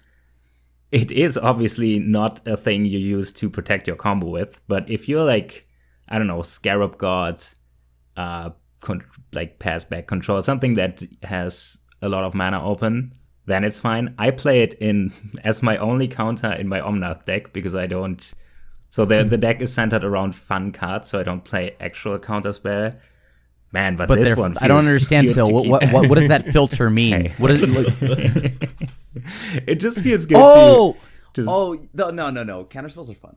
It is obviously not a thing you use to protect your combo with, but if you're like, I don't know, Scarab God, like pass back control, something that has a lot of mana open, then it's fine. I play it in as my only counter in my Omnath deck because I don't. So the deck is centered around fun cards, so I don't play actual counter spell. Man, but this one. I don't feels understand, good Phil. to What does that filter mean? Hey. What is it? It just feels good. Oh, to just, no. Counterspells are fun.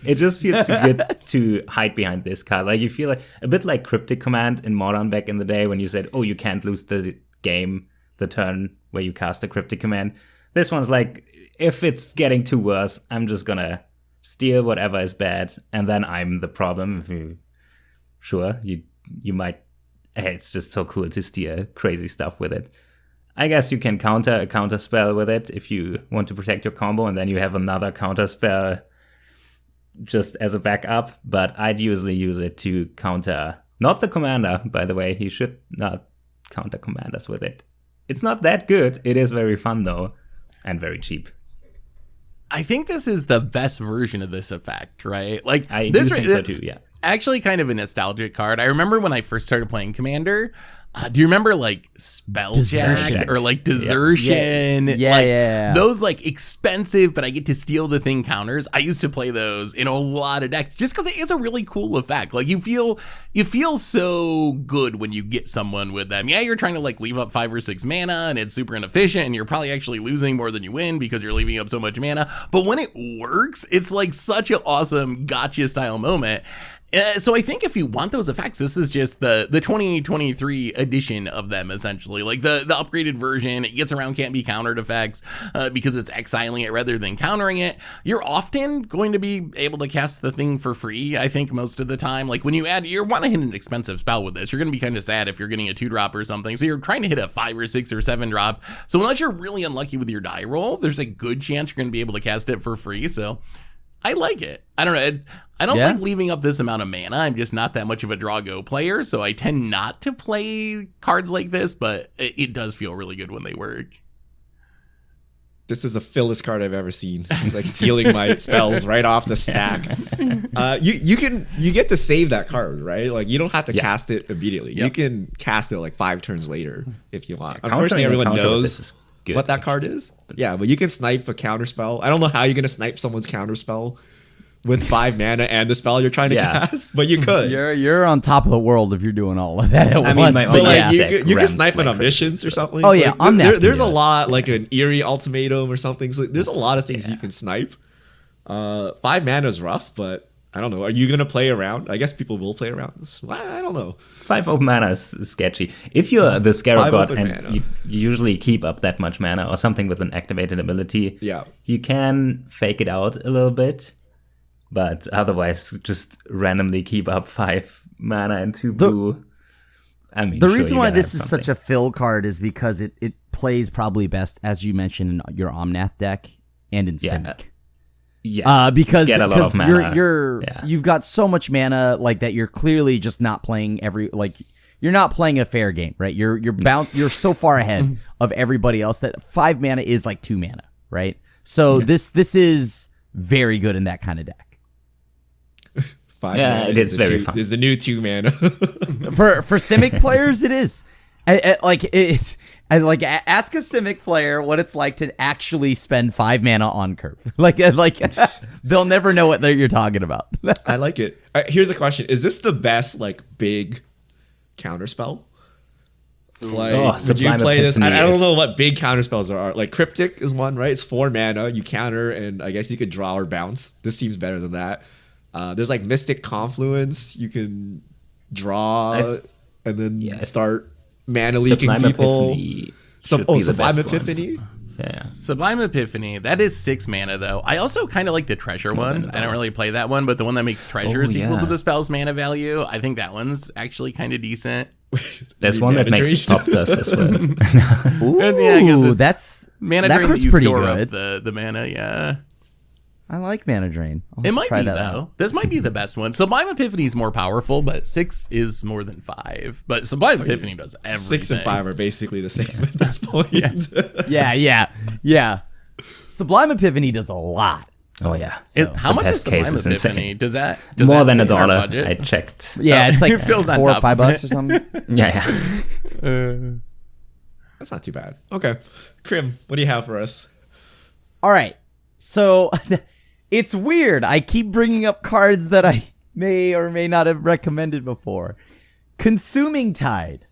It just feels good to hide behind this card. Like you feel like a bit like Cryptic Command in Modern back in the day when you said, "Oh, you can't lose the game, the turn where you cast a Cryptic Command." This one's like, if it's getting too worse, I'm just gonna steal whatever is bad, and then I'm the problem. If you, sure, you might. Hey, it's just so cool to steal crazy stuff with it. I guess you can counter a counter spell with it if you want to protect your combo, and then you have another counter spell just as a backup, but I'd usually use it to counter, not the commander, by the way. You should not counter commanders with it. It's not that good. It is very fun though, and very cheap. I think this is the best version of this effect, right? Like I this do think so it's too, yeah. Actually kind of a nostalgic card. I remember when I first started playing Commander, do you remember like Desertion. Spelljack or like Desertion? Yeah, like, yeah. Those like expensive, but I get to steal the thing counters. I used to play those in a lot of decks just because it is a really cool effect. Like you feel so good when you get someone with them. Yeah, you're trying to like leave up 5 or 6 mana and it's super inefficient and you're probably actually losing more than you win because you're leaving up so much mana. But when it works, it's like such an awesome gotcha style moment. So I think if you want those effects, this is just the 2023 edition of them, essentially. Like the upgraded version, it gets around can't be countered effects because it's exiling it rather than countering it. You're often going to be able to cast the thing for free, I think, most of the time. Like when you want to hit an expensive spell with this, you're going to be kind of sad if you're getting a 2-drop or something. So you're trying to hit a 5 or 6 or 7-drop. So unless you're really unlucky with your die roll, there's a good chance you're going to be able to cast it for free. So I like it. I don't know. I don't like leaving up this amount of mana. I'm just not that much of a draw go player, so I tend not to play cards like this, but it does feel really good when they work. This is the Phyllis card I've ever seen. It's like stealing my spells right off the stack. You get to save that card, right? Like you don't have to cast it immediately. Yep. You can cast it like 5 turns later if you want. Countering Unfortunately, a everyone counter with this knows is good. what that card is. Yeah, but you can snipe a counter spell. I don't know how you're gonna snipe someone's counter spell with 5 mana and the spell you're trying to cast, but you could. You're on top of the world if you're doing all of that at I mean, once. my But own like deck you can ramps snipe an like omniscience or something. Oh, yeah, Like, Omnath can there's do a it. lot like an eerie ultimatum or something. So there's a lot of things you can snipe. 5 mana is rough, but I don't know. Are you gonna play around? I guess people will play around this. I don't know. 5 open mana is sketchy. If you're the Scarab 5 God open and mana. you usually keep up that much mana or something with an activated ability, Yeah. you can fake it out a little bit, but otherwise just randomly keep up 5 mana and 2 blue. I mean, The sure, reason you're why gonna this have is such something. a fill card is because it plays probably best, as you mentioned, in your Omnath deck and in Yeah. Simic. Yes, Because get a lot of mana. you've got so much mana like that you're clearly just not playing you're not playing a fair game, right? You're so far ahead of everybody else that 5 mana is like 2 mana, right? So this is very good in that kind of deck. 5 Yeah, mana it is very fun. Is the new 2 mana. For Simic players, it is. Ask a Simic player what it's like to actually spend 5 mana on curve. They'll never know what you're talking about. I like it. Here's a question: is this the best like big counter spell? Like, would you Sublime play this? I Epiphany don't is- know what big counter spells there are. Like Cryptic is one, right? It's 4 mana. You counter, and I guess you could draw or bounce. This seems better than that. There's like Mystic Confluence. You can draw and then start mana leaking Sublime people. Epiphany should be the Sublime best ones. Epiphany. Yeah. Sublime Epiphany, that is 6 mana though. I also kind of like the treasure more than one. a I don't really play that one, but the one that makes treasures equal to the spell's mana value, I think that one's actually kind of decent. There's one that makes top dust as well. Ooh, Yeah, 'cause it's that's Mana that drain card's that you pretty store good. up the mana, yeah. I like Mana Drain. I'll It might try be that though. out. This might be the best one. Sublime Epiphany is more powerful, but 6 is more than 5. But Sublime Epiphany does everything. 6 and 5 are basically the same at this point. Yeah. Sublime Epiphany does a lot. Oh yeah. How The much is best case Sublime is Epiphany? insane. Does that More than fit our $1. budget? I checked. Yeah, it's like It feels on $4 or top $5 of or it. something. Yeah. That's not too bad. Okay. Krim, what do you have for us? All right. So it's weird. I keep bringing up cards that I may or may not have recommended before. Consuming Tide,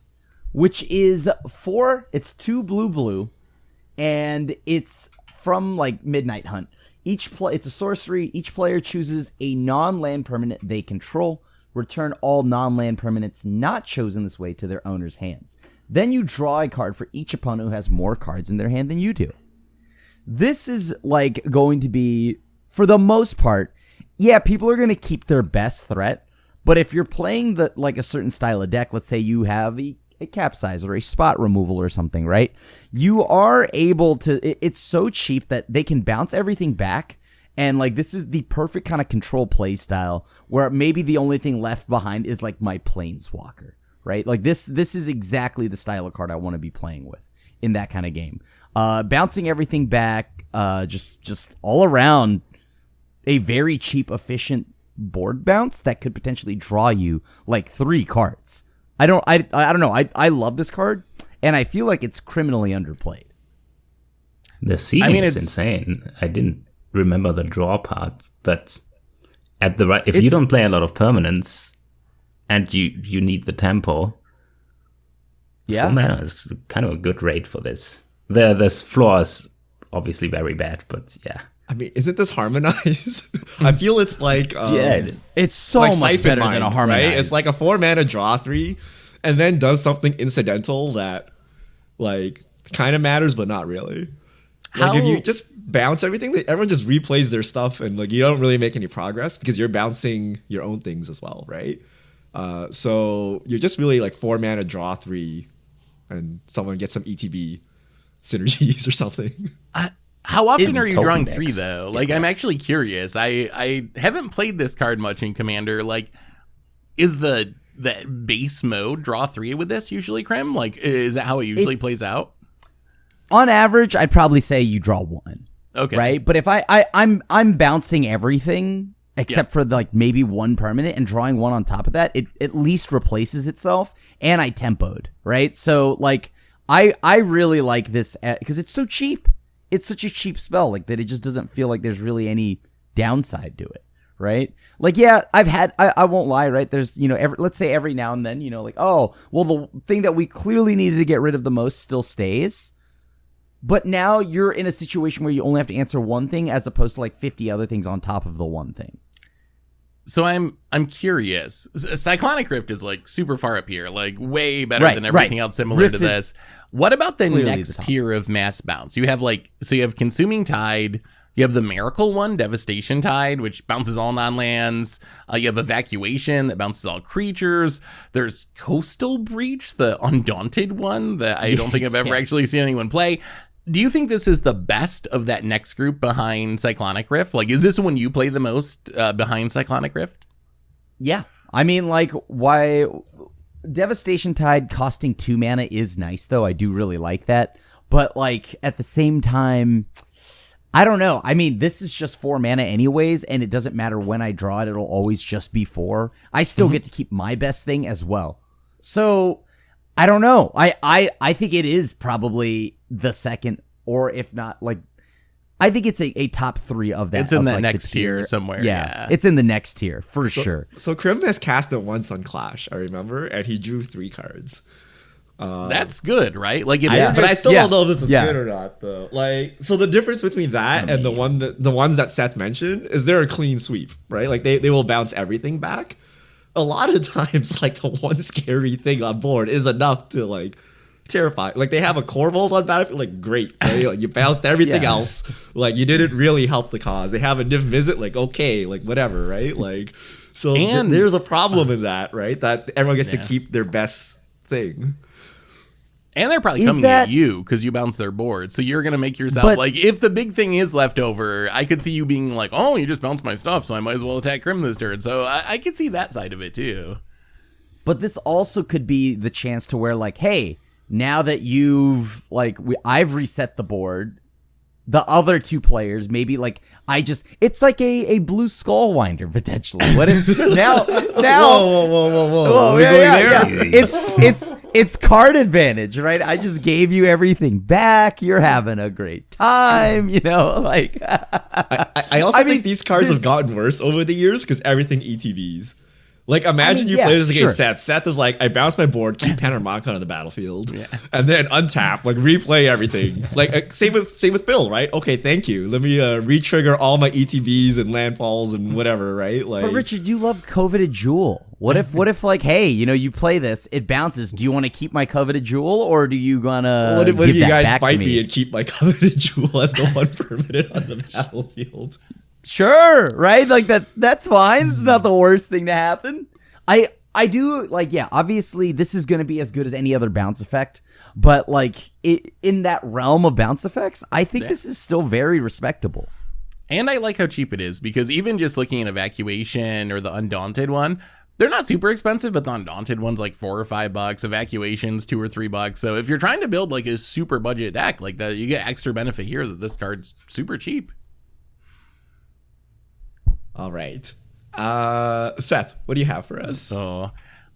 which is it's 2 blue, and it's from like Midnight Hunt. It's a sorcery. Each player chooses a non-land permanent they control. Return all non-land permanents not chosen this way to their owner's hands. Then you draw a card for each opponent who has more cards in their hand than you do. This is like going to be, for the most part, yeah, people are going to keep their best threat. But if you're playing like a certain style of deck, let's say you have a capsize or a spot removal or something, right? You are able to, it's so cheap that they can bounce everything back. And like, this is the perfect kind of control play style where maybe the only thing left behind is like my Planeswalker, right? Like this is exactly the style of card I want to be playing with in that kind of game. Bouncing everything back, just all around a very cheap, efficient board bounce that could potentially draw you like 3 cards. I don't know. I love this card, and I feel like it's criminally underplayed. The seeding is it's- insane. I didn't remember the draw part, but at the right, if you don't play a lot of permanents and you need the tempo, 4 mana is kind of a good rate for this. This floor is obviously very bad, but yeah. I mean, isn't this Harmonize? I feel it's like It's so like much Siphon better Mind, than a Harmonize. right? It's like a 4 mana draw 3, and then does something incidental that like kind of matters, but not really. Like if you just bounce everything, everyone just replays their stuff, and like you don't really make any progress because you're bouncing your own things as well, right? So you're just really like 4 mana draw 3, and someone gets some ETB synergies or something. How often are you token drawing decks. 3 though? Like I'm actually curious. I haven't played this card much in Commander. Like is the base mode draw 3 with this usually, Krim? Like is that how it usually plays out? On average, I'd probably say you draw 1. Okay. Right? But if I'm bouncing everything except for like maybe 1 permanent and drawing 1 on top of that, it at least replaces itself, and I tempoed, right? So like I really like this because it's so cheap. It's such a cheap spell like that it just doesn't feel like there's really any downside to it, right? Like yeah, I won't lie, right? There's, let's say every now and then, like, oh, well the thing that we clearly needed to get rid of the most still stays. But now you're in a situation where you only have to answer one thing as opposed to like 50 other things on top of the one thing. So I'm curious. Cyclonic Rift is like super far up here, like way better than everything else similar Rift to this. What about the clearly next the top. tier of mass bounce? You have you have Consuming Tide, you have the Miracle one, Devastation Tide, which bounces all non-lands. You have Evacuation that bounces all creatures. There's Coastal Breach, the Undaunted one that I don't think I've ever actually seen anyone play. Do you think this is the best of that next group behind Cyclonic Rift? Like, is this one you play the most behind Cyclonic Rift? Yeah. I mean, like, why Devastation Tide costing 2 mana is nice, though. I do really like that. But, like, at the same time, I don't know. I mean, this is just 4 mana anyways, and it doesn't matter when I draw it. It'll always just be 4. I still get to keep my best thing as well. So, I don't know. I think it is probably the second, or if not, like, I think it's a top 3 of that. It's in of, that like, next the tier somewhere. Yeah. It's in the next tier, for sure. So Krim has cast it once on Clash, I remember, and he drew 3 cards. That's good, right? Like, if But you're I just- still don't know if this is Yeah. good or not, though. Like, so the difference between that and the ones that Seth mentioned is they're a clean sweep, right? Like they will bounce everything back. A lot of times, like the one scary thing on board is enough to terrifying. Like they have a Corvold on Battlefield, like great. Right? Like you bounced everything else. Like you didn't really help the cause. They have a Niv Mizzet, like okay, like whatever, right? Like so And- there's a problem in that, right? That everyone gets to keep their best thing. And they're probably Is coming that- at you because you bounce their board. So you're going to make yourself But- like, if the big thing is left over, I could see you being like, oh, you just bounced my stuff, so I might as well attack Crim this turn. So I could see that side of it too. But this also could be the chance to where, like, hey, now that you've I've reset the board, the other two players maybe it's like a blue skull winder potentially. What if now? Whoa! We're going there? It's card advantage, right? I just gave you everything back. You're having a great time, like. I also I mean, think these cards have this- gotten worse over the years because everything ETBs. Like, imagine you yeah, play this against sure. Seth. Seth is like, I bounce my board, keep Panarmacon on the battlefield, and then untap, like replay everything. Like same with Phil, right? Okay, thank you. Let me re-trigger all my ETBs and landfalls and whatever, right? Like, But Richard, you love Coveted Jewel. What if like, hey, you play this, it bounces. Do you want to keep my Coveted Jewel, or do you gonna? what if give you that guys back to fight me and keep my coveted jewel as the one permanent on the battlefield? Sure, right? Like that's fine. It's not the worst thing to happen. I do obviously this is going to be as good as any other bounce effect, but in that realm of bounce effects, I think this is still very respectable. And I like how cheap it is because even just looking at Evacuation or the Undaunted one, they're not super expensive, but the Undaunted one's like $4 or $5. Evacuation's $2 or $3. So if you're trying to build like a super budget deck like that, you get extra benefit here that this card's super cheap. All right. Seth, what do you have for us? So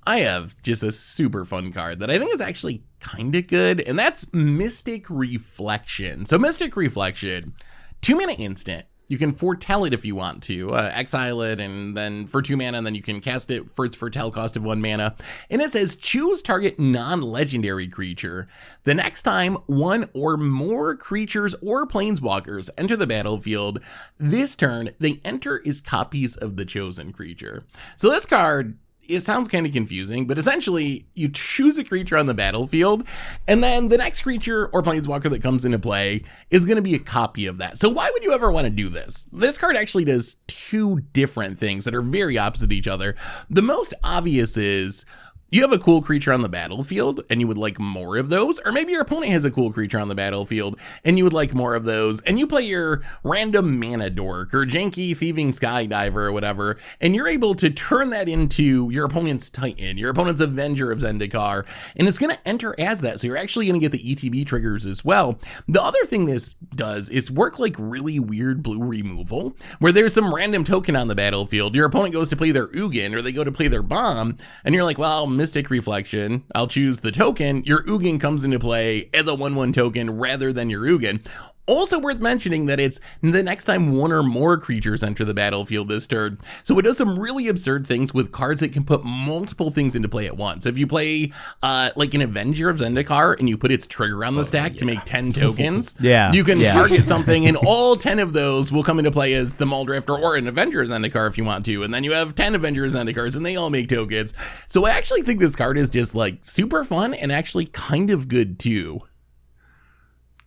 I have just a super fun card that I think is actually kind of good, and that's Mystic Reflection. So Mystic Reflection, 2-mana instant. You can foretell it if you want to, exile it, and then for 2 mana, and then you can cast it for its foretell cost of 1 mana. And it says, choose target non-legendary creature. The next time one or more creatures or planeswalkers enter the battlefield, this turn, they enter as copies of the chosen creature. So this card, it sounds kind of confusing, but essentially you choose a creature on the battlefield, and then the next creature or planeswalker that comes into play is going to be a copy of that. So why would you ever want to do this? This card actually does 2 different things that are very opposite each other. The most obvious is you have a cool creature on the battlefield and you would like more of those, or maybe your opponent has a cool creature on the battlefield and you would like more of those, and you play your random mana dork or janky thieving skydiver or whatever, and you're able to turn that into your opponent's Titan, your opponent's Avenger of Zendikar, and it's going to enter as that, so you're actually going to get the ETB triggers as well. The other thing this does is work like really weird blue removal, where there's some random token on the battlefield, your opponent goes to play their Ugin or they go to play their bomb, and you're like, well, Mystic Reflection, I'll choose the token. Your Ugin comes into play as a 1/1 token rather than your Ugin. Also worth mentioning that it's the next time one or more creatures enter the battlefield this turn. So it does some really absurd things with cards that can put multiple things into play at once. If you play like an Avenger of Zendikar and you put its trigger on the stack to make 10 tokens, you can target something and all 10 of those will come into play as the Muldrifter or an Avenger of Zendikar if you want to. And then you have 10 Avenger of Zendikars and they all make tokens. So I actually think this card is just like super fun and actually kind of good too.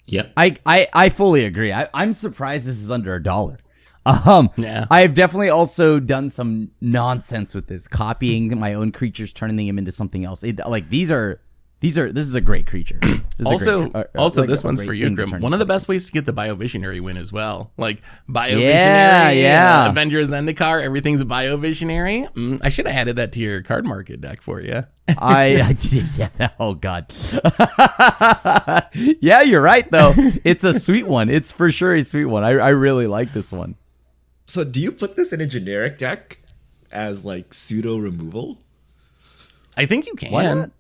Yep. I fully agree. I'm surprised this is under $1. Yeah. I've definitely also done some nonsense with this, copying my own creatures, turning them into something else. This is a great creature. This one's for you, Grim. One of the best ways to get the Biovisionary win as well. Like Biovisionary, Avenger Zendikar, everything's a Biovisionary. I should have added that to your card market deck for you. Oh god. Yeah, you're right though. It's a sweet one. It's for sure a sweet one. I really like this one. So do you put this in a generic deck as like pseudo removal? I think you can. Why not?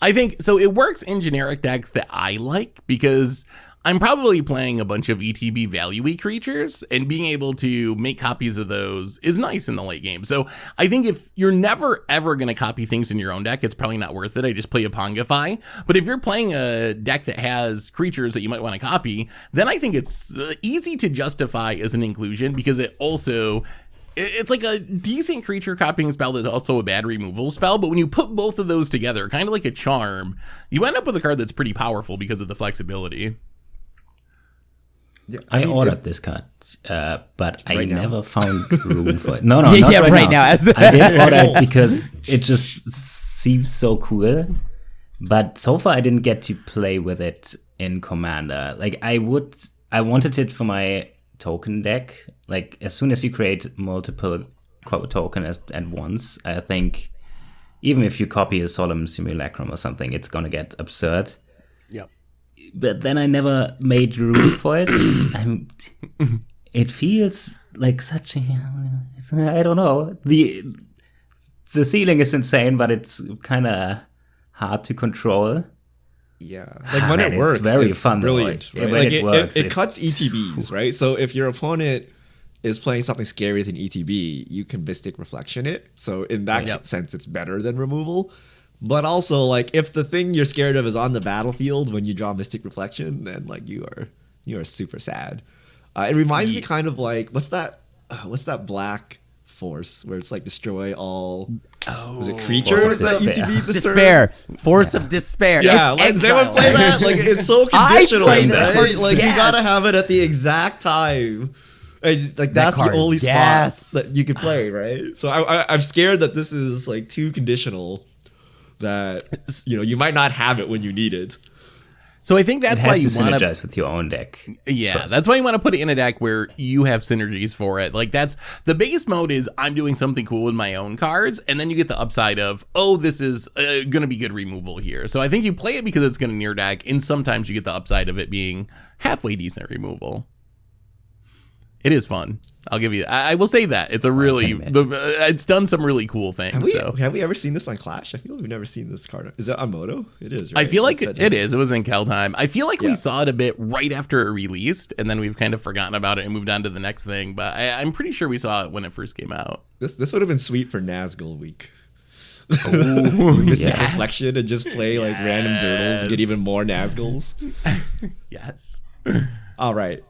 I think so. It works in generic decks that I like because I'm probably playing a bunch of ETB value-y creatures, and being able to make copies of those is nice in the late game. So I think if you're never ever going to copy things in your own deck, it's probably not worth it. I just play a Pongify. But if you're playing a deck that has creatures that you might want to copy, then I think it's easy to justify as an inclusion because it also it's like a decent creature copying spell that's also a bad removal spell, but when you put both of those together, kind of like a charm, you end up with a card that's pretty powerful because of the flexibility. Yeah, I mean, ordered this card, but I Right now? never found room for it. No, Yeah, not yeah, right, right now. now. As the- I did order Sold. it because it just seems so cool. But so far, I didn't get to play with it in Commander. Like I wanted it for my token deck. Like as soon as you create multiple tokens at once, I think even if you copy a Solemn Simulacrum or something, it's gonna get absurd. Yep. But then I never made room for it. It feels like such a, I don't know. The ceiling is insane, but it's kind of hard to control. Yeah, like when Man, it it's works, very it's fun though. brilliant. Like, Right? when Like it works, it it- cuts ETBs, right? So if your opponent is playing something scary with an ETB, you can Mystic Reflection it. So in that Yep. sense, it's better than removal. But also, like if the thing you're scared of is on the battlefield when you draw Mystic Reflection, then like you are super sad. It reminds me kind of like what's that black force where it's like destroy all. Was it creatures Force of that Despair. ETB this turn? Despair. Force of Despair. Yeah, It's like, does anyone exile. play that? Like, it's so I conditional, played right? that. Like, you Yes. gotta have it at the exact time. And, like, that's the card, only yes. spot that you can play, right? So I'm scared that this is, like, too conditional that, you might not have it when you need it. So I think It that's why has to you want to. synergize with your own deck. Yeah, first. that's why you want to put it in a deck where you have synergies for it. Like that's the biggest mode is I'm doing something cool with my own cards, and then you get the upside of this is going to be good removal here. So I think you play it because it's going to near deck, and sometimes you get the upside of it being halfway decent removal. It is fun. I'll give you. I will say that it's a really. It's done some really cool things. Have we ever seen this on Clash? I feel like we've never seen this card. Is that on Moto? It is, right? I feel like It said it is. It was in Kel time. I feel like Yeah. we saw it a bit right after it released, and then we've kind of forgotten about it and moved on to the next thing. But I'm pretty sure we saw it when it first came out. This would have been sweet for Nazgul week. Mystic yes. Reflection and just play like random Dirtles and get even more Nazguls. Yes. All right.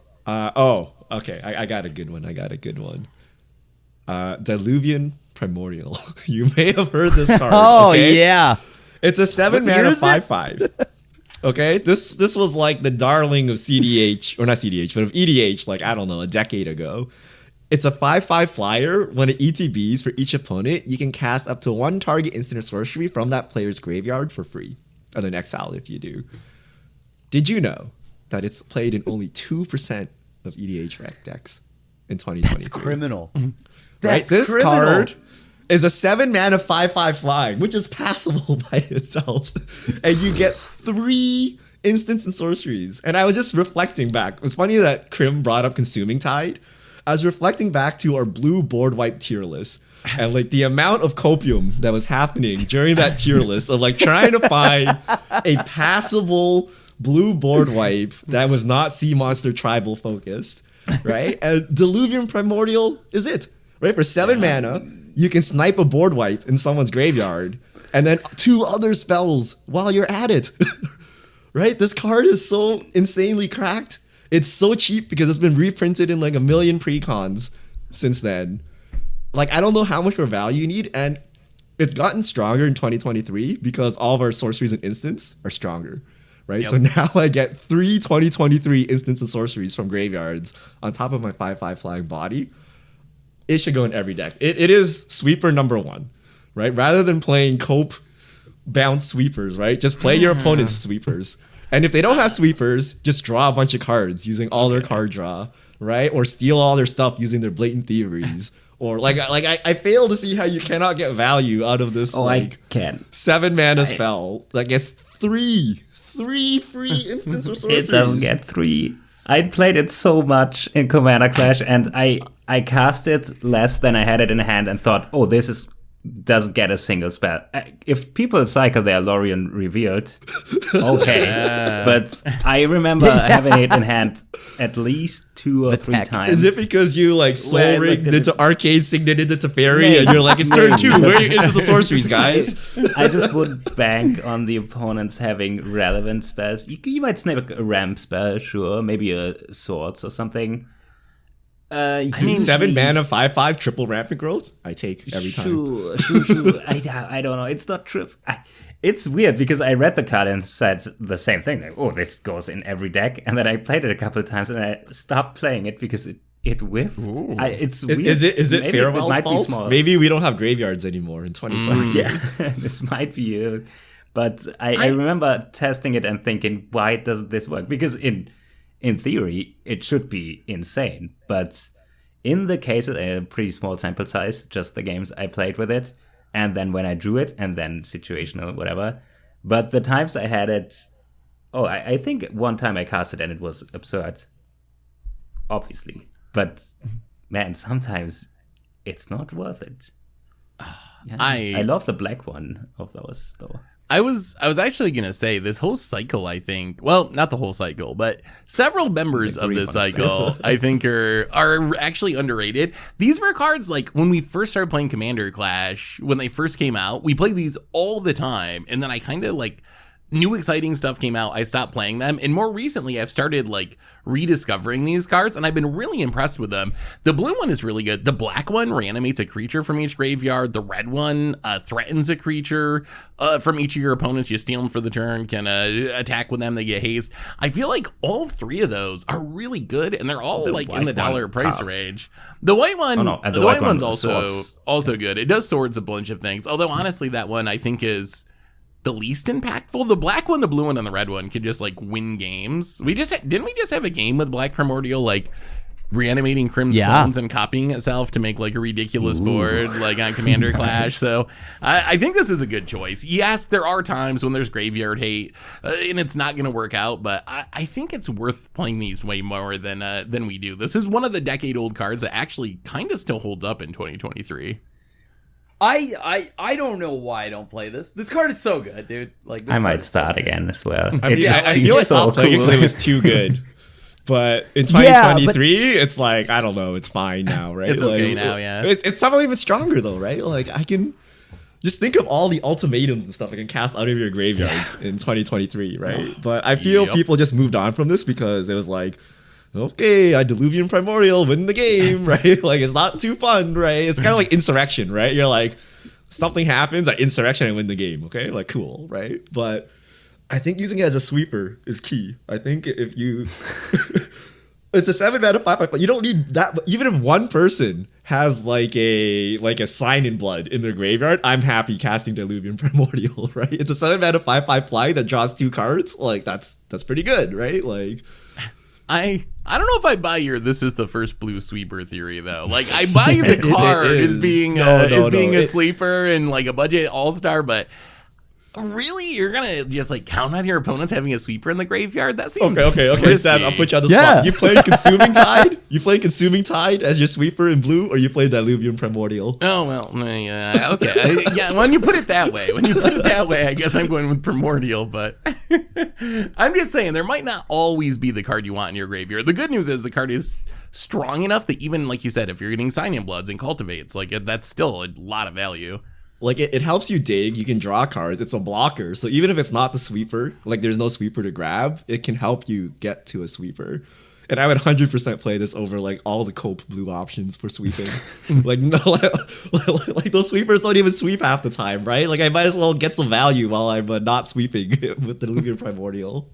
Okay. I got a good one. Diluvian Primordial. You may have heard this card. Oh okay? yeah. It's a 7 What year mana is it? 5/5. Okay, this was like the darling of CDH, or not CDH, but of EDH, like I don't know, a decade ago. It's a 5/5 flyer. When it ETBs for each opponent, you can cast up to one target instant or sorcery from that player's graveyard for free, and then exile if you do. Did you know that it's played in only 2% of EDH rec decks in 2023? That's criminal. Right? That's This criminal. card is a 7 mana 5/5 flying, which is passable by itself. And you get 3 instants and sorceries. And I was just reflecting back. It was funny that Krim brought up Consuming Tide. I was reflecting back to our blue board wipe tier list. And like the amount of copium that was happening during that tier list of like trying to find a passable blue board wipe that was not sea monster tribal focused, right? And Diluvian Primordial is it, right? For 7 mana, you can snipe a board wipe in someone's graveyard and then 2 other spells while you're at it, right? This card is so insanely cracked. It's so cheap because it's been reprinted in like a million precons since then. Like, I don't know how much more value you need, and it's gotten stronger in 2023 because all of our sorceries and instants are stronger, right? Yep. So now I get 3 2023 instants and sorceries from graveyards on top of my 5/5 flying body. It should go in every deck. It is sweeper number 1, right? Rather than playing cope bounce sweepers, right? Just play your opponent's sweepers. And if they don't have sweepers, just draw a bunch of cards using all their card draw, right? Or steal all their stuff using their blatant thieveries. Or I fail to see how you cannot get value out of this I like can. 7 mana spell that gets 3 free instants or sorceries. It doesn't get 3. I played it so much in Commander Clash, and I cast it less than I had it in hand and thought, oh, this doesn't get a single spell. If people cycle their Lorien Revealed, okay. But I remember having it in hand at least 2 or 3 tech. times. Is it because you like soul Well, rigged like, into Arcade Signet into Teferi Maybe. and you're like, it's turn 2, Maybe. where is the sorceries, guys? I just would bank on the opponents having relevant spells. You might snipe a ramp spell, sure, maybe a swords or something. I mean, 7 mana, 5/5, triple rampant growth. I take every time. Sure. I don't know. It's not true. It's weird because I read the card and said the same thing. Like, oh, this goes in every deck. And then I played it a couple of times and I stopped playing it because it whiffed. It's weird. Is it Maybe Farewell's might be fault? small. Maybe we don't have graveyards anymore in 2020. Yeah, this might be it. But I remember testing it and thinking, why doesn't this work? Because in theory, it should be insane. But in the case of a pretty small sample size, just the games I played with it, and then when I drew it, and then situational, whatever. But the times I had it, I think one time I cast it and it was absurd. Obviously. But man, sometimes it's not worth it. Yeah. I love the black one of those though. I was actually gonna say this whole cycle. I think, well, not the whole cycle, but several members of this cycle, I think, are actually underrated. These were cards like when we first started playing Commander Clash, when they first came out, we played these all the time, and then I kind of like. New exciting stuff came out, I stopped playing them, and more recently I've started like rediscovering these cards, and I've been really impressed with them. The blue one is really good. The black one reanimates a creature from each graveyard. The red one threatens a creature from each of your opponents. You steal them for the turn, can attack with them, they get haste. I feel like all three of those are really good, and they're all like in the dollar price range. The white one, the white one's also good. It does swords a bunch of things, although honestly that one I think is the least impactful. The black one, the blue one, and the red one could just like win games. Didn't we just have a game with Black Primordial like reanimating Crimson Bones and copying itself to make like a ridiculous board like on Commander Clash? So I think this is a good choice. Yes, there are times when there's graveyard hate and it's not going to work out, but I think it's worth playing these way more than we do. This is one of the decade-old cards that actually kind of still holds up in 2023. I don't know why I don't play this. This card is so good, dude. Like I might start again as well. I feel like I'll play it because it was too good. But in 2023, it's like, I don't know, it's fine now, right? It's okay like, now, yeah. It's somehow even stronger though, right? Like I can just think of all the ultimatums and stuff I can cast out of your graveyards in 2023, right? But I feel people just moved on from this because it was like, okay, I Diluvian Primordial, win the game, right? Like, it's not too fun, right? It's kind of like Insurrection, right? You're like, something happens at Insurrection and win the game, okay? Like, cool, right? But I think using it as a sweeper is key. I think if you... it's a 7 mana 5/5, but you don't need that. Even if one person has like a Sign in Blood in their graveyard, I'm happy casting Diluvian Primordial, right? It's a 7 mana 5/5 flying that draws 2 cards. Like, that's pretty good, right? Like... I don't know if I buy your "this is the first blue sweeper" theory though. Like I buy the card as being a sleeper and like a budget all-star, but really you're gonna just like count on your opponents having a sweeper in the graveyard? That seems okay. Sam, I'll put you on the spot. You played Consuming Tide? You played Consuming Tide as your sweeper in blue, or you played Diluvian Primordial? Oh well, yeah, okay, yeah. When you put it that way, I guess I'm going with Primordial. But I'm just saying there might not always be the card you want in your graveyard. The good news is the card is strong enough that even like you said, if you're getting Sign in Bloods and Cultivates, like that's still a lot of value. Like, it helps you dig, you can draw cards, it's a blocker, so even if it's not the sweeper, like there's no sweeper to grab, it can help you get to a sweeper. And I would 100% play this over like all the Cope blue options for sweeping. like those sweepers don't even sweep half the time, right? Like I might as well get some value while I'm not sweeping with the Diluvian Primordial.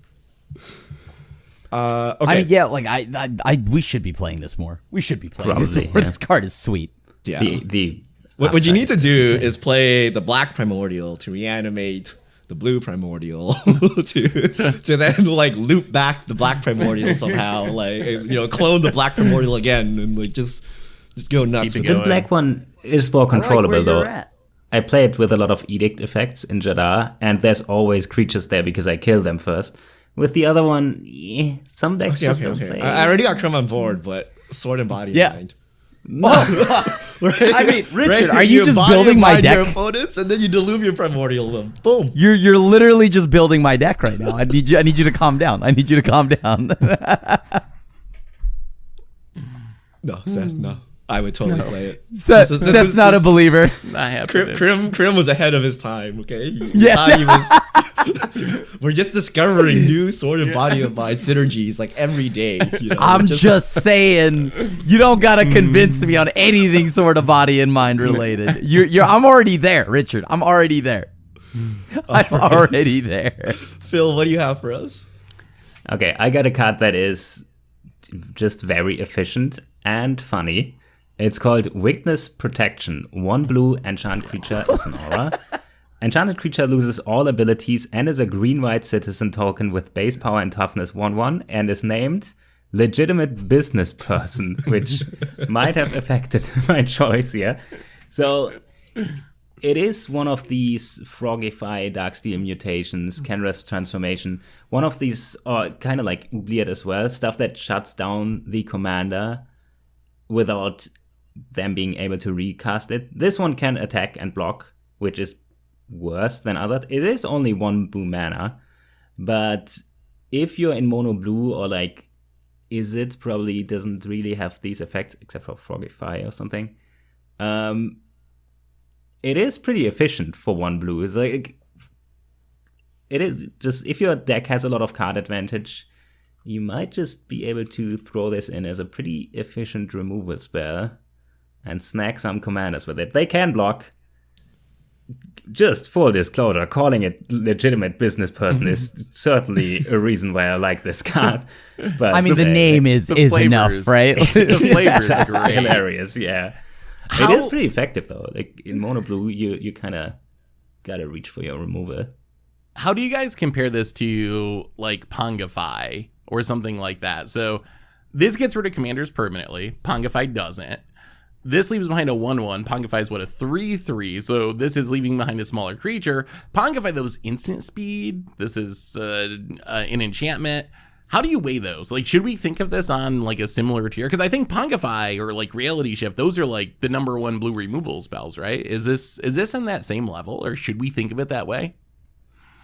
Okay. I mean, yeah, like we should be playing this more. We should be playing this more. Yeah. This card is sweet. Yeah. What you need to do is play the black Primordial to reanimate the blue Primordial to then like loop back the black Primordial somehow, like clone the black Primordial again and like just go nuts with it. The black one is more controllable though. I play it with a lot of edict effects in Jadar, and there's always creatures there because I kill them first. With the other one, some decks just don't play. I already got Crim on board, but Sword and Body in mind. No. Right? I mean, Richard, are you just building my deck? Your opponents, and then you Diluvian Primordial them. Boom. You're literally just building my deck right now. I need you to calm down. No, Seth, no. I would totally play it. Seth's not a believer. Not happening. Krim was ahead of his time. Okay, Yeah. thought he was. We're just discovering new sort of body of mind synergies like every day. You know, I'm just saying, you don't gotta convince me on anything sort of body and mind related. I'm already there, Richard. I'm already there. I'm already there. Phil, what do you have for us? Okay, I got a card that is just very efficient and funny. It's called Weakness Protection. 1 blue enchant creature is an aura. Enchanted creature loses all abilities and is a green-white citizen token with base power and toughness 1/1 and is named Legitimate Business Person, which might have affected my choice here. So it is one of these Frogify, Darksteel mutations, Kenrith's transformation, one of these, kind of like Oubliette as well, stuff that shuts down the commander without them being able to recast it. This one can attack and block, which is worse than others. It is only 1 blue mana, but if you're in mono blue or like Izzet probably doesn't really have these effects except for Frogify or something. It is pretty efficient for 1 blue. It's like, it is just, if your deck has a lot of card advantage, you might just be able to throw this in as a pretty efficient removal spell and snag some commanders with it. They can block. Just full disclosure, calling it Legitimate Business Person is certainly a reason why I like this card. But I mean, the name is enough, right? The flavors just are great. hilarious, yeah. It is pretty effective though. Like in mono blue, you kind of gotta reach for your removal. How do you guys compare this to like Pongify or something like that? So this gets rid of commanders permanently. Pongify doesn't. This leaves behind a 1/1. Pongify is what, a 3/3. So this is leaving behind a smaller creature. Pongify, though, is instant speed. This is an enchantment. How do you weigh those? Like, should we think of this on like a similar tier? Because I think Pongify or like Reality Shift, those are like the #1 blue removal spells, right? Is this in that same level, or should we think of it that way?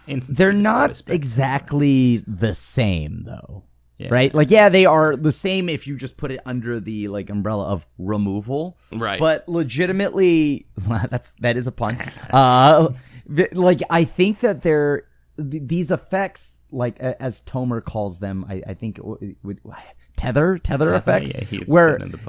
They're not exactly the same though. Yeah. Right? Like, yeah, they are the same if you just put it under the like umbrella of removal. Right. But legitimately, that is a pun. Like, I think that these effects, like as Tomer calls them, I think tether effects.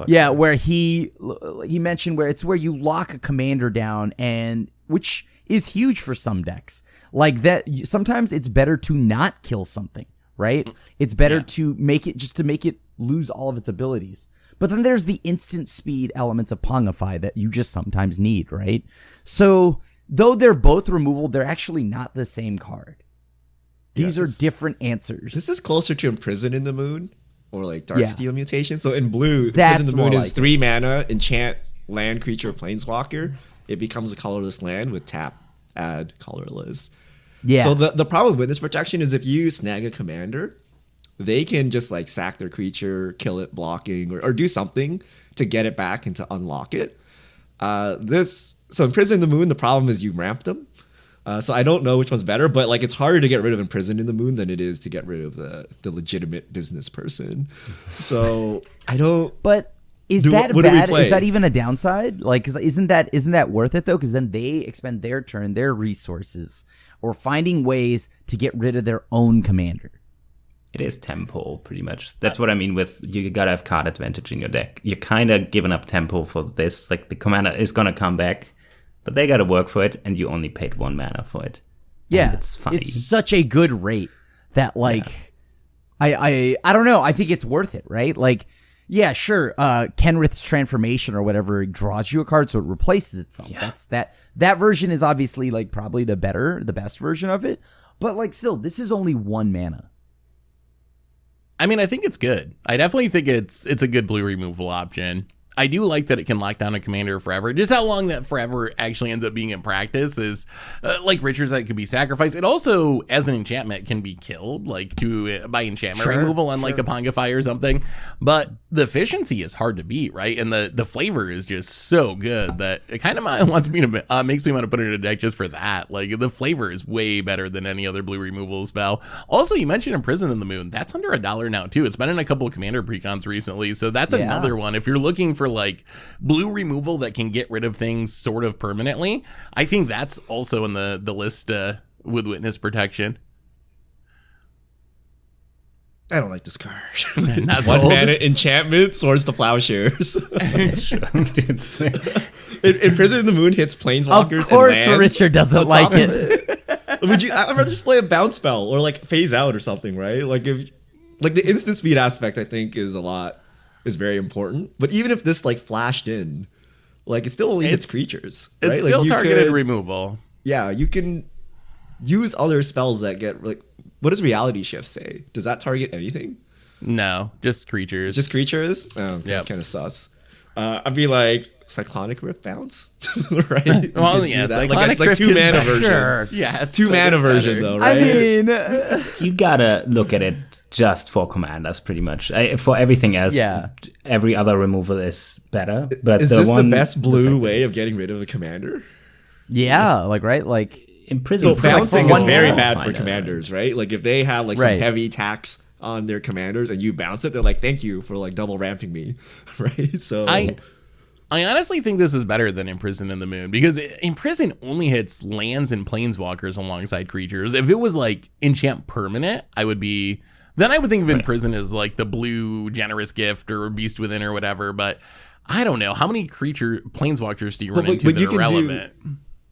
Yeah, where he mentioned where it's where you lock a commander down, and which is huge for some decks. Like that, sometimes it's better to not kill something. Right? It's better to make it lose all of its abilities. But then there's the instant speed elements of Pongify that you just sometimes need, right? So, though they're both removal, they're actually not the same card. These are different answers. This is closer to Imprison in the Moon or like Darksteel mutation. So in blue, That's Imprison in the Moon more is like 3 mana, enchant land creature planeswalker. It becomes a colorless land with tap, add colorless. Yeah. So the problem with Witness Protection is if you snag a commander, they can just like sack their creature, kill it blocking, or do something to get it back and to unlock it. So Imprison in the Moon, the problem is you ramp them. So I don't know which one's better, but like it's harder to get rid of Imprison in the Moon than it is to get rid of the Legitimate Business Person. So I don't. But is that bad? Is that even a downside? Like, 'cause isn't that worth it though? Because then they expend their turn, their resources, or finding ways to get rid of their own commander. It is tempo, pretty much. That's what I mean with you gotta have card advantage in your deck. You're kind of giving up tempo for this. Like the commander is gonna come back, but they gotta work for it, and you only paid 1 mana for it. Yeah, and it's funny. It's such a good rate that like, I don't know. I think it's worth it, right? Like, yeah, sure. Kenrith's transformation or whatever draws you a card, so it replaces itself. Yeah. That version is obviously like probably the best version of it. But like, still, this is only 1 mana. I mean, I think it's good. I definitely think it's a good blue removal option. I do like that it can lock down a commander forever. Just how long that forever actually ends up being in practice is, like Richard said, it could be sacrificed. It also, as an enchantment, can be killed, like by enchantment removal, unlike a Pongify or something. But the efficiency is hard to beat, right? And the flavor is just so good that it kind of makes me want to put it in a deck just for that. Like the flavor is way better than any other blue removal spell. Also, you mentioned Imprison in the Moon. That's under $1 now too. It's been in a couple of commander precons recently, so that's another one. If you're looking for for like blue removal that can get rid of things sort of permanently, I think that's also in the list with Witness Protection. I don't like this card. That's It's one old. mana enchantment, Swords to Plowshares. It's- Imprison in the Moon hits planeswalkers. Of course, and lands Richard doesn't on like top of it. Would you? I'd rather just play a bounce spell or like phase out or something, right? Like if, like the instant speed aspect, I think is very important. But even if this like flashed in, like it still only hits It's- creatures, It's right? still like targeted removal. yeah, you can use other spells that get like. What does Reality Shift say? Does that target anything? No, just creatures. It's just creatures? Oh, that's Yep. kind of sus. I'd be like, Cyclonic Rift bounce? Right? Well, You could do yeah, that. Cyclonic like Rift 2 is mana better. version. Sure. Yes. 2 mana version better. though, I right? mean, You gotta look at it just for commanders, pretty much. For everything else, Yeah. every other removal is better. But Is the this one, the best blue way of getting rid of a commander? yeah, like right, like Imprison? So bouncing for is one very mana, bad for find it. commanders, right? Like if they have like some Right. heavy tax on their commanders and you bounce it, they're like, thank you for like double ramping me, right? So I honestly think this is better than Imprison in the Moon because Imprison only hits lands and planeswalkers alongside creatures. If it was like enchant permanent, I would think of Imprison as like the blue generous gift or Beast Within or whatever. But I don't know how many planeswalkers do you run But- into but that you are can do- relevant?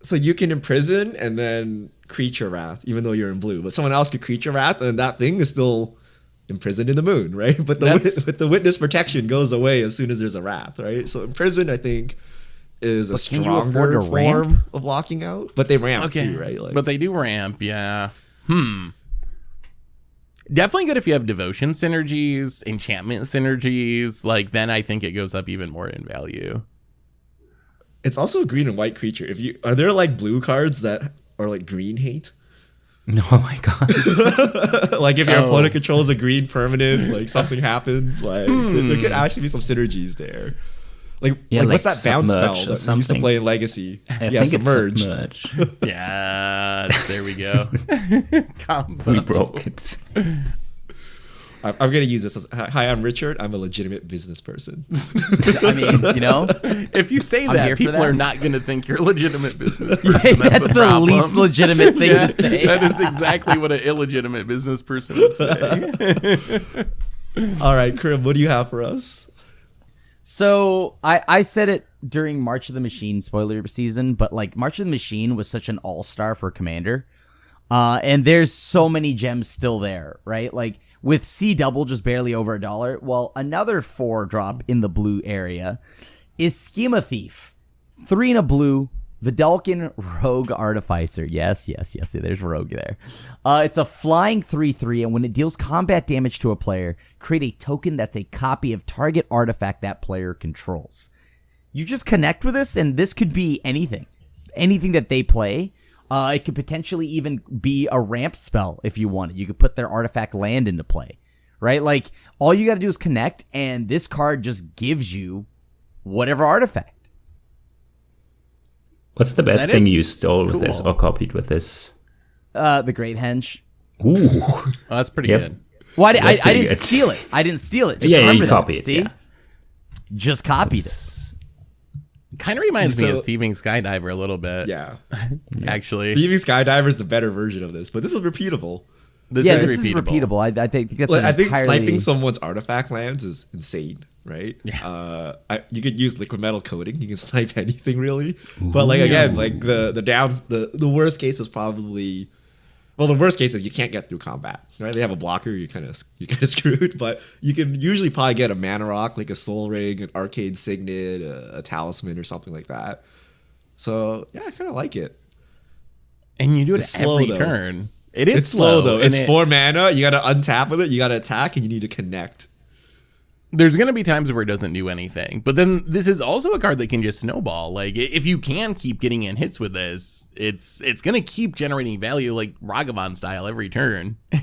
so you can imprison and then creature wrath, even though you're in blue. But someone else could creature wrath, and that thing is still imprisoned in the moon, right? But That's- the witness protection goes away as soon as there's a wrath, right? So imprison, I think, is a But can you afford stronger to ramp? form of locking out. But they ramp Okay, too, right? Like, but they do ramp, yeah. Definitely good if you have devotion synergies, enchantment synergies. Like then I think it goes up even more in value. it's also a green and white creature. Are there like blue cards that are like green hate? Oh my god! Like if your Oh. opponent controls a green permanent, like something happens. Like there could actually be some synergies there. Like, Yeah, like what's like that bounce spell Submerge or that we used to something. play in Legacy? I Yeah, think submerge. it's submerge. Yeah, there we go. Combo. We broke it. I'm gonna use this as, hi, I'm Richard. I'm a legitimate business person. I mean, you know, If you say I'm that, here for people that. are not going to think you're a legitimate business person. that's the problem. least legitimate thing Yeah, to say. that is exactly what an illegitimate business person would say. All right, Krim, what do you have for us? So I said it during March of the Machine spoiler season, but like March of the Machine was such an all-star for Commander. And there's so many gems still there, right? Like with C double just barely over $1. Well, another 4-drop in the blue area is Schema Thief. 3 in a blue, Vidalcan Rogue Artificer. Yes, there's Rogue there. It's a flying 3/3, and when it deals combat damage to a player, create a token that's a copy of target artifact that player controls. You just connect with this, and this could be anything that they play. It could potentially even be a ramp spell if you want it. You could put their artifact land into play, right? Like, all you got to do is connect, and this card just gives you whatever artifact. What's the best That thing is you stole with this cool. or copied with this? The Great Henge. Ooh. Oh, that's pretty Yep. good. Well, I That's pretty didn't good. steal it. I didn't steal it. Just Yeah, you remember that. copied it, See? yeah. Just copied it. Kind of reminds me So- of Thieving Skydiver a little bit. Yeah, Actually. Thieving Skydiver is the better version of this, but this is repeatable. This Yeah, is this is repeatable. I think that's Like, an I think entirely... sniping someone's artifact lands is insane, right? Yeah. You could use liquid metal coating. You can snipe anything really. But like again, like the downs, the worst case is probably, well, the worst case is you can't get through combat, right? They have a blocker, you're kind of screwed. But you can usually probably get a mana rock, like a soul ring, an arcade signet, a talisman, or something like that. So yeah, I kind of like it. And you do it It's slow, every though. turn. It is It's slow though. and It's it- 4 mana. You got to untap with it. You got to attack, and you need to connect. There's going to be times where it doesn't do anything. But then this is also a card that can just snowball. Like, if you can keep getting in hits with this, it's going to keep generating value like Ragavan style every turn. I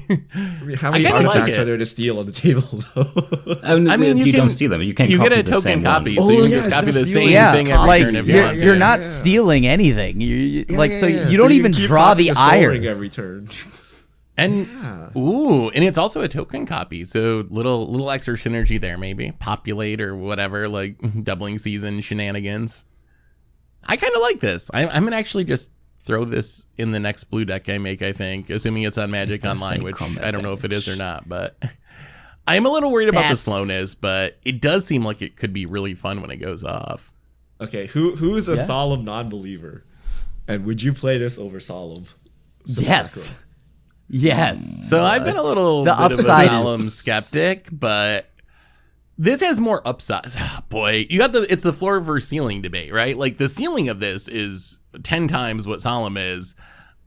mean, how many kinda like artifacts it. are there to steal on the table though? I mean, you you don't can steal them. You can you copy get a the token same copy, one. so you Oh, can yeah, just copy it's the not same stealing. Yeah, thing every like turn if you you're, want to. you're not Yeah. stealing anything. Like so, Yeah, you don't so even can keep draw the copying Soul iron. Ring every turn. And and it's also a token copy, so little extra synergy there, maybe populate or whatever, like doubling season shenanigans. I kind of like this. I'm gonna actually just throw this in the next blue deck I make. I think, assuming it's on Magic Online, which I don't know if it is or not, but I'm a little worried about the slowness. But it does seem like it could be really fun when it goes off. Okay, who's a Solemn non-believer, and would you play this over Solemn? Yes. Yes. So I've been a little bit of a Solemn skeptic, but this has more upsides. Oh, boy, it's the floor versus ceiling debate, right? Like the ceiling of this is 10 times what Solemn is.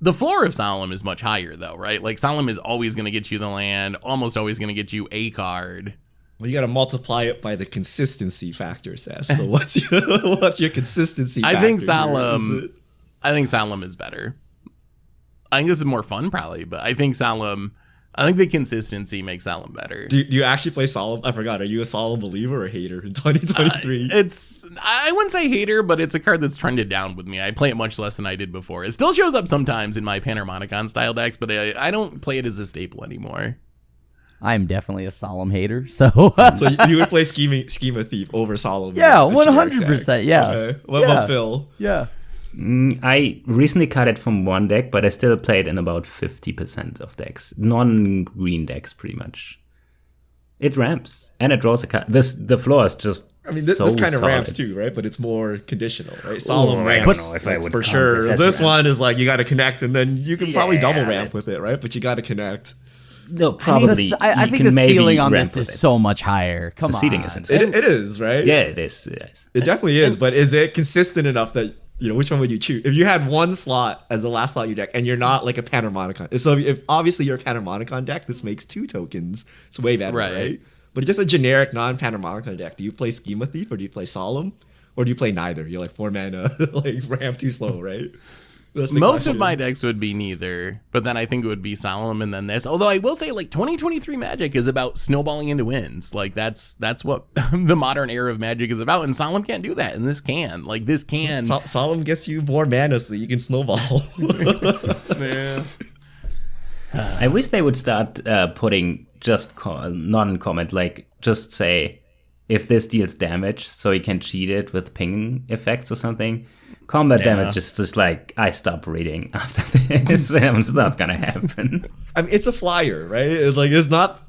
The floor of Solemn is much higher, though, right? Like Solemn is always going to get you the land, almost always going to get you a card. Well, you got to multiply it by the consistency factor, Seth. So what's your consistency factor? I think Solemn is better. I think this is more fun, probably, but I think the consistency makes Solemn better. Do you actually play Solemn? I forgot. Are you a Solemn believer or hater in 2023? I wouldn't say hater, but it's a card that's trended down with me. I play it much less than I did before. It still shows up sometimes in my Panharmonicon style decks, but I don't play it as a staple anymore. I'm definitely a Solemn hater, so so you would play Schema Thief over Solemn? Yeah, 100%. Yeah. Okay. What about Phil? Yeah. I recently cut it from one deck, but I still play it in about 50% of decks. Non-green decks, pretty much. It ramps, and it draws a card. The floor is just this kind of ramps too, right? But it's more conditional, right? Solemn ramps, I don't know if I would for sure. This ramp. one is like, you got to connect, and then you can probably double ramp with it, right? But you got to connect. No, probably. I think the ceiling on this is so much higher. Come on. The ceiling is insane. It is, right? Yeah, it is. It definitely is, but is it consistent enough that, which one would you choose? If you had one slot as the last slot of your deck, and you're not like a Panharmonicon. So if obviously you're a Panharmonicon deck, this makes 2 tokens. It's way better, right? But just a generic non-Panharmonicon deck, do you play Schema Thief or do you play Solemn? Or do you play neither? You're like 4 mana, like ramp too slow, right? Most of my decks would be neither, but then I think it would be Solemn and then this. Although I will say, like, 2023 Magic is about snowballing into wins. Like, that's what the modern era of Magic is about, and Solemn can't do that, and this can. Like, this can. Solemn gets you more mana so you can snowball. Yeah. I wish they would start putting just non-comment, like, just say, if this deals damage, so you can cheat it with ping effects or something. Combat damage is just like, I stop reading after this. It's not gonna happen. I mean, it's a flyer, right? It is not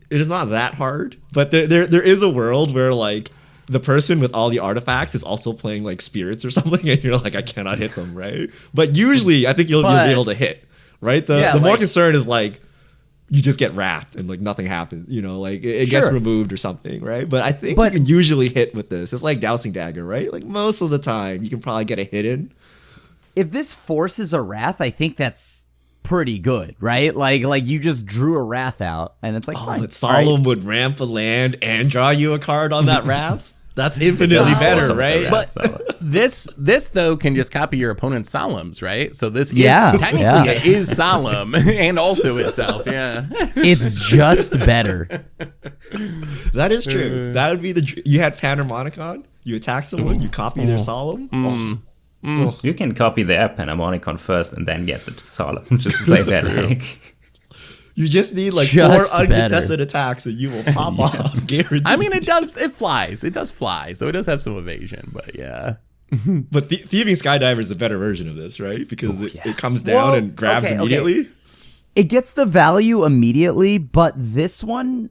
that hard. But there is a world where like the person with all the artifacts is also playing like spirits or something, and you're like, I cannot hit them, right? But usually, I think you'll be able to hit, right? The more concern is like, you just get wrapped and like nothing happens, like it gets removed or something, right? But I think you can usually hit with this. It's like Dousing Dagger, right? Like most of the time you can probably get a hit in. If this forces a Wrath, I think that's pretty good, right? Like you just drew a Wrath out and it's like, but Solemn would ramp a land and draw you a card on that Wrath? That's infinitely better, right? But this though can just copy your opponent's Solemns, right? So this is technically it is Solemn and also itself. Yeah, it's just better. That is true. That would be you had Panharmonicon. You attack someone, you copy their Solemn. You can copy their Panharmonicon first and then get the Solemn. Just play that deck. You just need like 4 uncontested attacks and you will pop off, guaranteed. I mean, it flies. It does fly, so it does have some evasion, but yeah. But Thieving Skydiver is the better version of this, right? Because it comes down and grabs immediately. Okay. It gets the value immediately, but this one,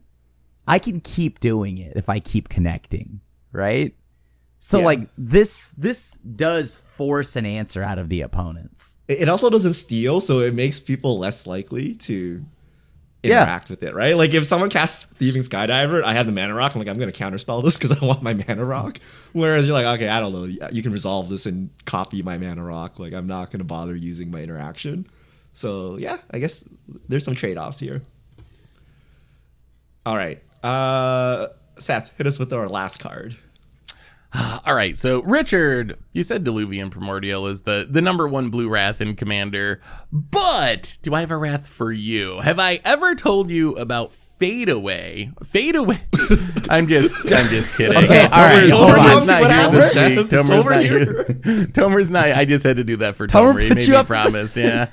I can keep doing it if I keep connecting, right? So like this does force an answer out of the opponents. It also doesn't steal, so it makes people less likely to interact with it, right? Like if someone casts Thieving Skydiver, I have the Mana Rock, I'm like, I'm going to counterspell this because I want my Mana Rock. Whereas you're like, okay, I don't know, you can resolve this and copy my Mana Rock. Like I'm not going to bother using my interaction. So yeah, I guess there's some trade-offs here. All right. Seth, hit us with our last card. All right, so Richard, you said Diluvian Primordial is the number one blue Wrath in Commander, but do I have a Wrath for you? Have I ever told you about Fade Away? Fade Away. I'm just kidding. Okay, all right, hold on. Tomer's not here. Tomer's not. I just had to do that for Tomer. He made me promise. Yeah.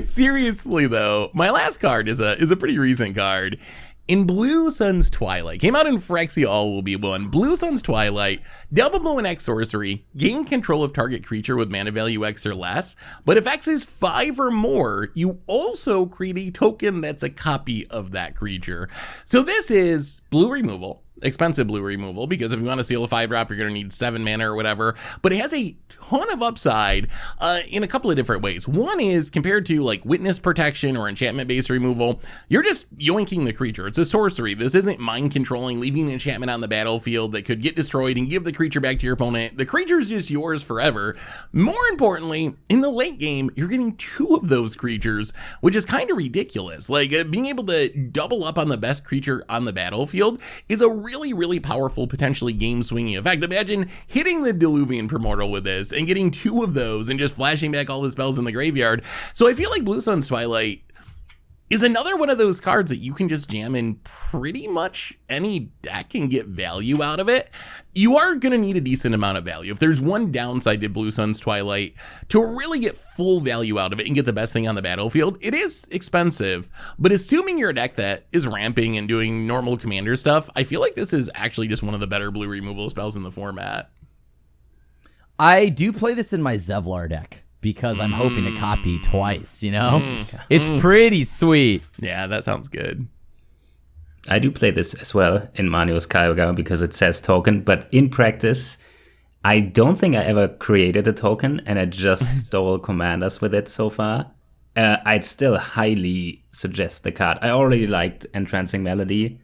Seriously though, my last card is a pretty recent card. In Blue Sun's Twilight, came out in Phyrexia All Will Be One. Blue Sun's Twilight, double blue and X sorcery, gain control of target creature with mana value X or less, but if X is 5 or more, you also create a token that's a copy of that creature. So this is blue removal, expensive blue removal, because if you want to seal a 5-drop, you're going to need 7 mana or whatever, but it has a ton of upside in a couple of different ways. One is compared to like witness protection or enchantment-based removal, you're just yoinking the creature. It's a sorcery. This isn't mind controlling, leaving an enchantment on the battlefield that could get destroyed and give the creature back to your opponent. The creature's just yours forever. More importantly, in the late game, you're getting 2 of those creatures, which is kind of ridiculous. Like being able to double up on the best creature on the battlefield is a really, really powerful, potentially game-swinging effect. Imagine hitting the Diluvian Primordial with this and getting 2 of those and just flashing back all the spells in the graveyard. So I feel like Blue Sun's Twilight is another one of those cards that you can just jam in pretty much any deck and get value out of it. You are going to need a decent amount of value. If there's one downside to Blue Sun's Twilight, to really get full value out of it and get the best thing on the battlefield, it is expensive. But assuming you're a deck that is ramping and doing normal commander stuff, I feel like this is actually just one of the better blue removal spells in the format. I do play this in my Zevlar deck because I'm hoping to copy twice, you know? It's pretty sweet. Yeah, that sounds good. I do play this as well in Manios Kaioga because it says token, but in practice, I don't think I ever created a token and I just stole commanders with it so far. I'd still highly suggest the card. I already liked Entrancing Melody.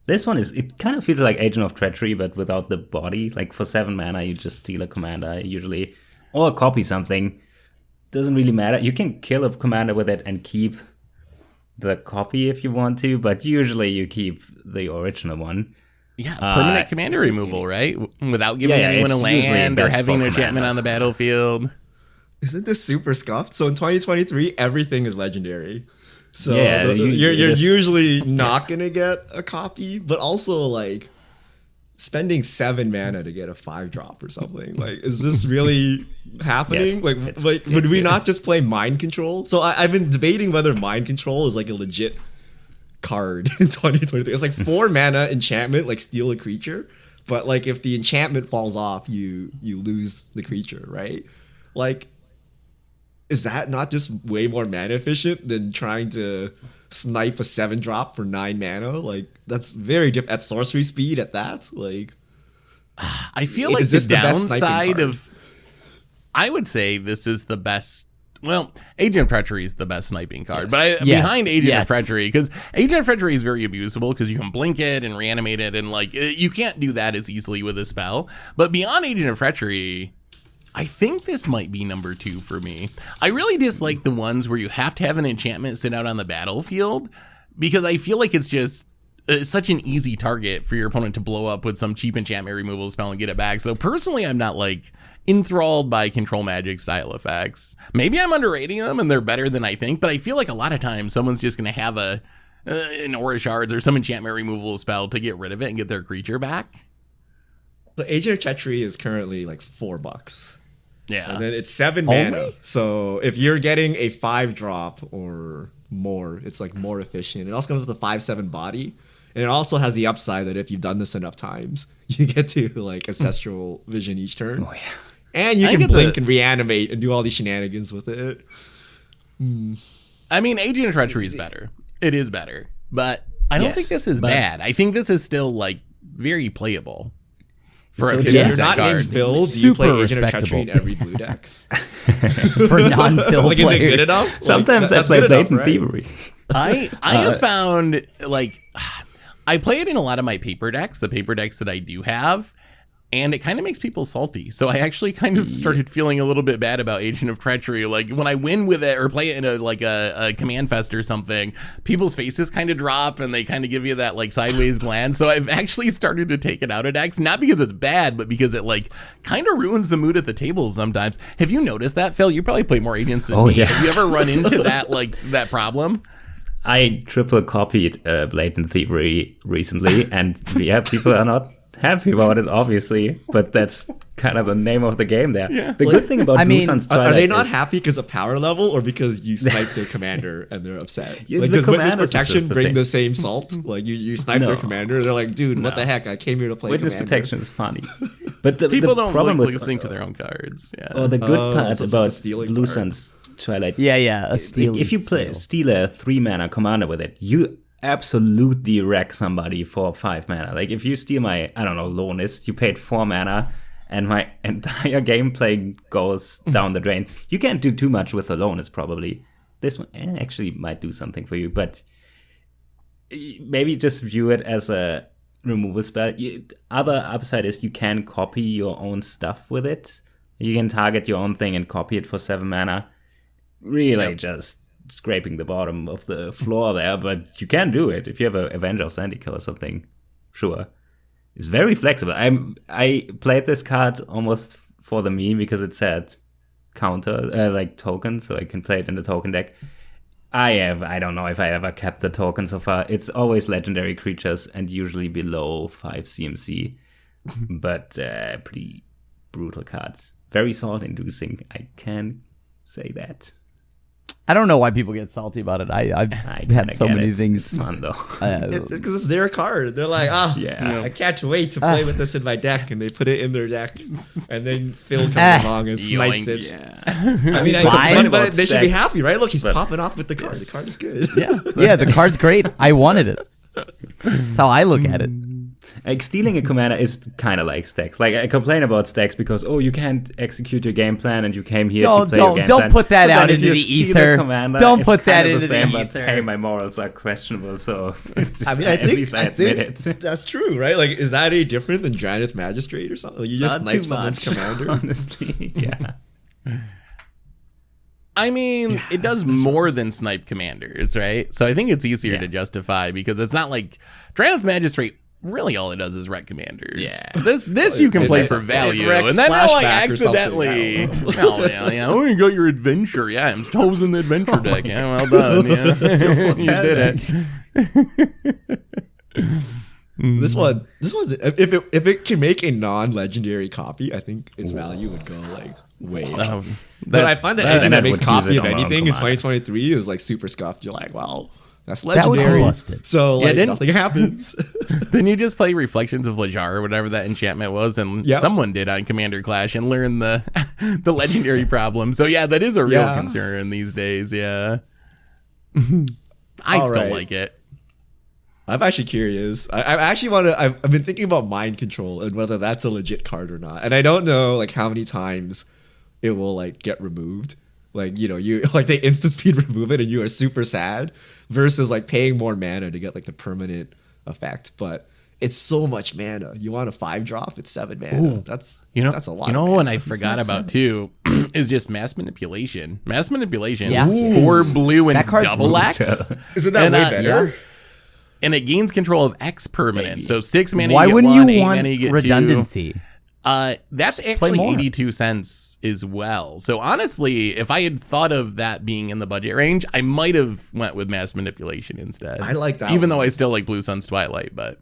This one it kind of feels like Agent of Treachery, but without the body. Like for 7 mana, you just steal a commander usually, or copy something. Doesn't really matter. You can kill a commander with it and keep the copy if you want to, but usually you keep the original one. Yeah, permanent commander removal, right? Without giving anyone a land or having an enchantment on the battlefield. Isn't this super scuffed? So in 2023, everything is legendary. So yeah, you're usually not going to get a copy, but also like spending 7 mana to get a 5-drop or something. Like, is this really happening? Yes, would we not just play Mind Control? So I've been debating whether Mind Control is like a legit card in 2023. It's like 4 mana enchantment, like steal a creature. But like if the enchantment falls off, you lose the creature, right? Like, is that not just way more mana efficient than trying to snipe a 7-drop for 9 mana? Like, that's very different at sorcery speed at that. Like, I feel like the downside of, I would say this is the best. Well, Agent of Treachery is the best sniping card, but behind Agent of Treachery, because Agent of Treachery is very abusable because you can blink it and reanimate it, and like you can't do that as easily with a spell. But beyond Agent of Treachery, I think this might be number 2 for me. I really dislike the ones where you have to have an enchantment sit out on the battlefield because I feel like it's just such an easy target for your opponent to blow up with some cheap enchantment removal spell and get it back. So personally, I'm not like enthralled by control magic style effects. Maybe I'm underrating them and they're better than I think, but I feel like a lot of times someone's just going to have an Aura Shards or some enchantment removal spell to get rid of it and get their creature back. The Agent of Treachery is currently like $4. Yeah. And then it's 7 mana. So if you're getting a 5-drop or more, it's like more efficient. It also comes with a 5/7 body. And it also has the upside that if you've done this enough times, you get to like Ancestral Vision each turn. Oh yeah. And you can blink and reanimate and do all these shenanigans with it. I mean, Agent of Treachery is better. It is better. But I don't think this is bad. I think this is still like very playable. So if you're not named Phil, do you play Agent of Treachery in every blue deck? For non-Phil like, players. is it good enough? Sometimes I play Blatant Thievery. I have found, like, I play it in a lot of my paper decks, the paper decks that I do have, and it kind of makes people salty. So I actually kind of started feeling a little bit bad about Agent of Treachery. Like when I win with it or play it in a command fest or something, people's faces kind of drop and they kind of give you that like sideways glance. So I've actually started to take it out of decks, not because it's bad, but because it like kind of ruins the mood at the table sometimes. Have you noticed that, Phil? You probably play more agents than me. Yeah. Have you ever run into that that problem? I triple copied Blatant Thievery recently, and yeah, people are not happy about it, obviously, but that's kind of the name of the game there. Yeah. The good thing about Blue Sun's Twilight are they not is, happy because of power level or because you sniped their commander and they're upset? Yeah, Like, the does Witness commanders are Protection just the bring thing. the same salt? Like, you sniped their commander, they're like, dude, what the heck? I came here to play Witness commander. Protection is funny, but the People don't problem like with listening to their own cards. Yeah. the good part so it's just a about stealing Blue part. Sun's Twilight, a steal. if you steal a 3-mana commander with it, you absolutely wreck somebody for 5 mana. Like if you steal my, I don't know, Lonist, you paid 4 mana and my entire gameplay goes down the drain. You can't do too much with the Lonist probably. This one actually might do something for you, but maybe just view it as a removal spell. Other upside is you can copy your own stuff with it. You can target your own thing and copy it for 7 mana. Really just scraping the bottom of the floor there, but you can do it if you have a Avenger of Zendikar or something. Sure. It's very flexible. I played this card almost for the meme because it said counter, like token, so I can play it in the token deck. I don't know if I ever kept the token so far. It's always legendary creatures and usually below 5 CMC, but pretty brutal cards. Very salt inducing, I can say that. I don't know why people get salty about it. I've had so many things. It's fun though. It's because it's their card. They're like, I can't wait to play with this in my deck, and they put it in their deck, and then Phil comes along and snipes Yoink. it. Yeah. I mean, Fine. but they should be Stacks. happy, right? Look, he's popping off with the card. The card is good. Yeah, the card's great. I wanted it. That's how I look at it. Like stealing a commander is kind of like stacks. Like I complain about stacks because you can't execute your game plan and you came here to play your game plan. Don't put that But out then if into you the steal a ether. commander, Don't it's put that kind of into the same, the but, ether. hey, my morals are questionable, so it's just, I mean, I at least I admit think it. that's true, right? Like, is that any different than Janeth Magistrate or something? Like, you just Not snipe too someone's much, commander. honestly. Yeah. I mean, it does more than snipe commanders, right? So I think it's easier to justify because it's not like Drannith Magistrate. Really, all it does is wreck commanders. Yeah. This you can play for value, wrecks and then they'll like Flashback or something, accidentally. I don't Oh, you got your adventure. Yeah, I'm toes in the adventure deck. Yeah, well done. Yeah, you did it. This one's if it can make a non-legendary copy, I think its value would go like way up. But I find that anything that makes would use copy it of on my own anything in commander. 2023 is like super scuffed. You're like, well, that's That would legendary. bust it. So like didn't- nothing happens. Didn't you just play Reflections of Lajar or whatever that enchantment was? And Yep. someone did on Commander Clash and learned the the legendary problem. So yeah, that is a real Yeah. concern these days. Yeah, I All still right. like it. I'm actually curious. I actually want to. I've been thinking about mind control and whether that's a legit card or not. And I don't know like how many times it will like get removed. Like you like they instant speed remove it and you are super sad versus like paying more mana to get like the permanent effect. But it's so much mana. You want a 5-drop? It's 7 mana. That's that's a lot. You know of what mana. I forgot about too is just mass manipulation. Mass manipulation Yeah. is 4 blue and That card's double X. Isn't that And, way better? yeah. And it gains control of X permanent. So 6 mana. Why you get wouldn't 1, you 8 want mana, you get 2. redundancy? That's actually more. 82 cents as well. So honestly, if I had thought of that being in the budget range, I might have went with mass manipulation instead. I like that even one. though I still like Blue Sun's Twilight. But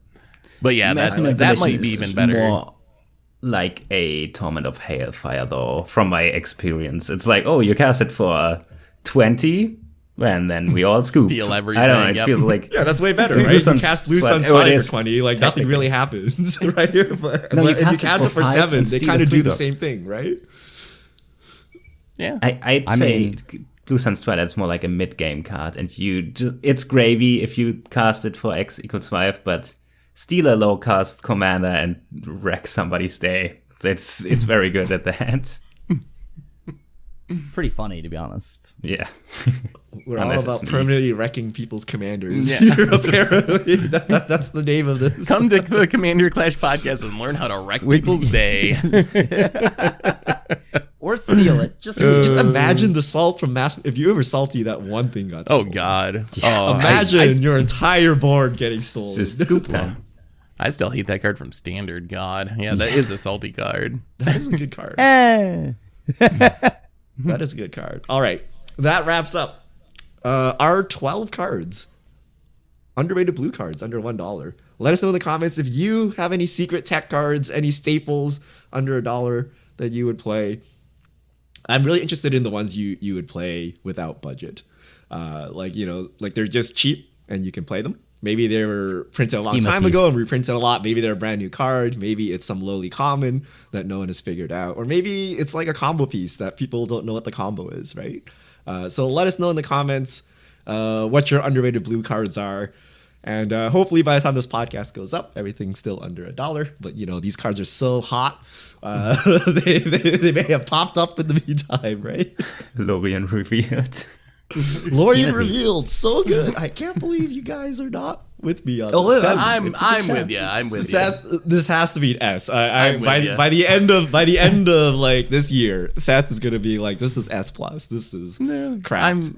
yeah, Mass that manipulation might be is even better. More like a Torment of Hailfire, though, from my experience. It's like, oh, you cast it for 20, and then we all scoop. Steal everything, I don't know. It yep. feels like Yeah, that's way better, Blue right? You Sun's cast Blue Sun's Twilight. Oh, it Twilight is. for 20, like nothing really happens, right? But, No, you but if you cast it cast it for for 5 7, and they steal kind of a do the 3-drop. same thing, right? Yeah. I'd I say mean- Blue Sun's Twilight is more like a mid-game card, and it's gravy if you cast it for X equals 5, but steal a low-cast commander and wreck somebody's day. It's very good at that. It's pretty funny, to be honest. Yeah. We're all Unless about it's me. permanently wrecking people's commanders. Yeah. Here, apparently, that's the name of this. Come to the Commander Clash podcast and learn how to wreck people's day. Or steal it. Just imagine the salt from Mass. If you ever salty, that one thing got Oh stolen. God! Oh, Imagine your entire board getting stolen. Just scoop time. I still hate that card from Standard. God, yeah, that is a salty card. That is a good card. Eh. That is a good card. All right, that wraps up our 12 cards. Underrated blue cards under $1. Let us know in the comments if you have any secret tech cards, any staples under $1 that you would play. I'm really interested in the ones you would play without budget. Like they're just cheap and you can play them. Maybe they were printed a long Scheme of time Thieves. ago and reprinted a lot. Maybe they're a brand new card. Maybe it's some lowly common that no one has figured out. Or maybe it's like a combo piece that people don't know what the combo is, right? So let us know in the comments what your underrated blue cards are. And hopefully by the time this podcast goes up, everything's still under $1. But, these cards are so hot. They may have popped up in the meantime, right? Lorien revealed. Lorien revealed. So good. I can't believe you guys are not with me on Oh, this. well, Seth, I'm it's a good show. with you. I'm with you. Seth, this has to be an S. I'm with By ya. the end of like this year, Seth is gonna be like, this is S plus. This is cracked.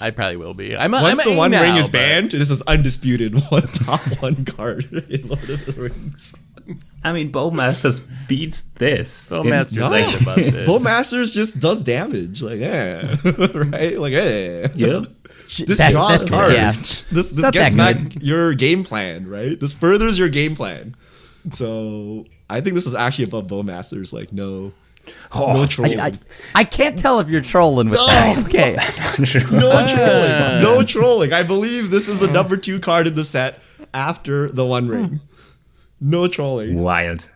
I probably will be. I'm Once the A One now, Ring is but- banned, this is undisputed top one card in Lord of the Rings. I mean, Bowmasters beats this. Bowmasters in- No. like to bust it. Bowmasters just does damage, like right, like Yep. This That's- draws that's- cards. yeah. This Not gets that back your game plan, right? This furthers your game plan. So I think this is actually above Bowmasters. Like no trolling. I can't tell if you're trolling with that. Okay. No trolling. No trolling. I believe this is the number 2 card in the set after the One Ring. No trolling. Wild.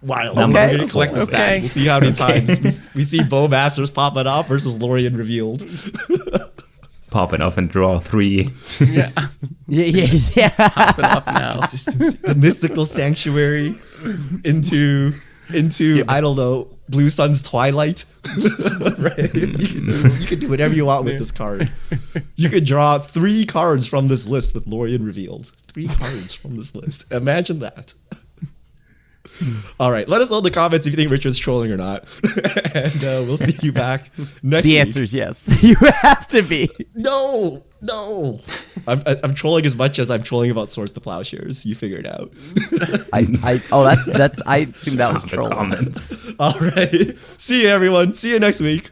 Wild. Number We're going to collect the Okay. stats. We'll see how many times we see Bowmasters popping off versus Lorien revealed. Popping off and draw 3. Yeah, Yeah. popping off now. Consistency. The mystical sanctuary into I don't know, Blue Sun's Twilight. Right? You can do whatever you want with this card. You could draw 3 cards from this list with Lorien revealed. 3 cards from this list. Imagine that. All right, let us know in the comments if you think Richard's trolling or not, and we'll see you back next The week. answer is yes. You have to be. No. I'm trolling as much as I'm trolling about Swords to Plowshares. You figure it out. That's I assume that was The trolling. comments. All right. See you, everyone. See you next week.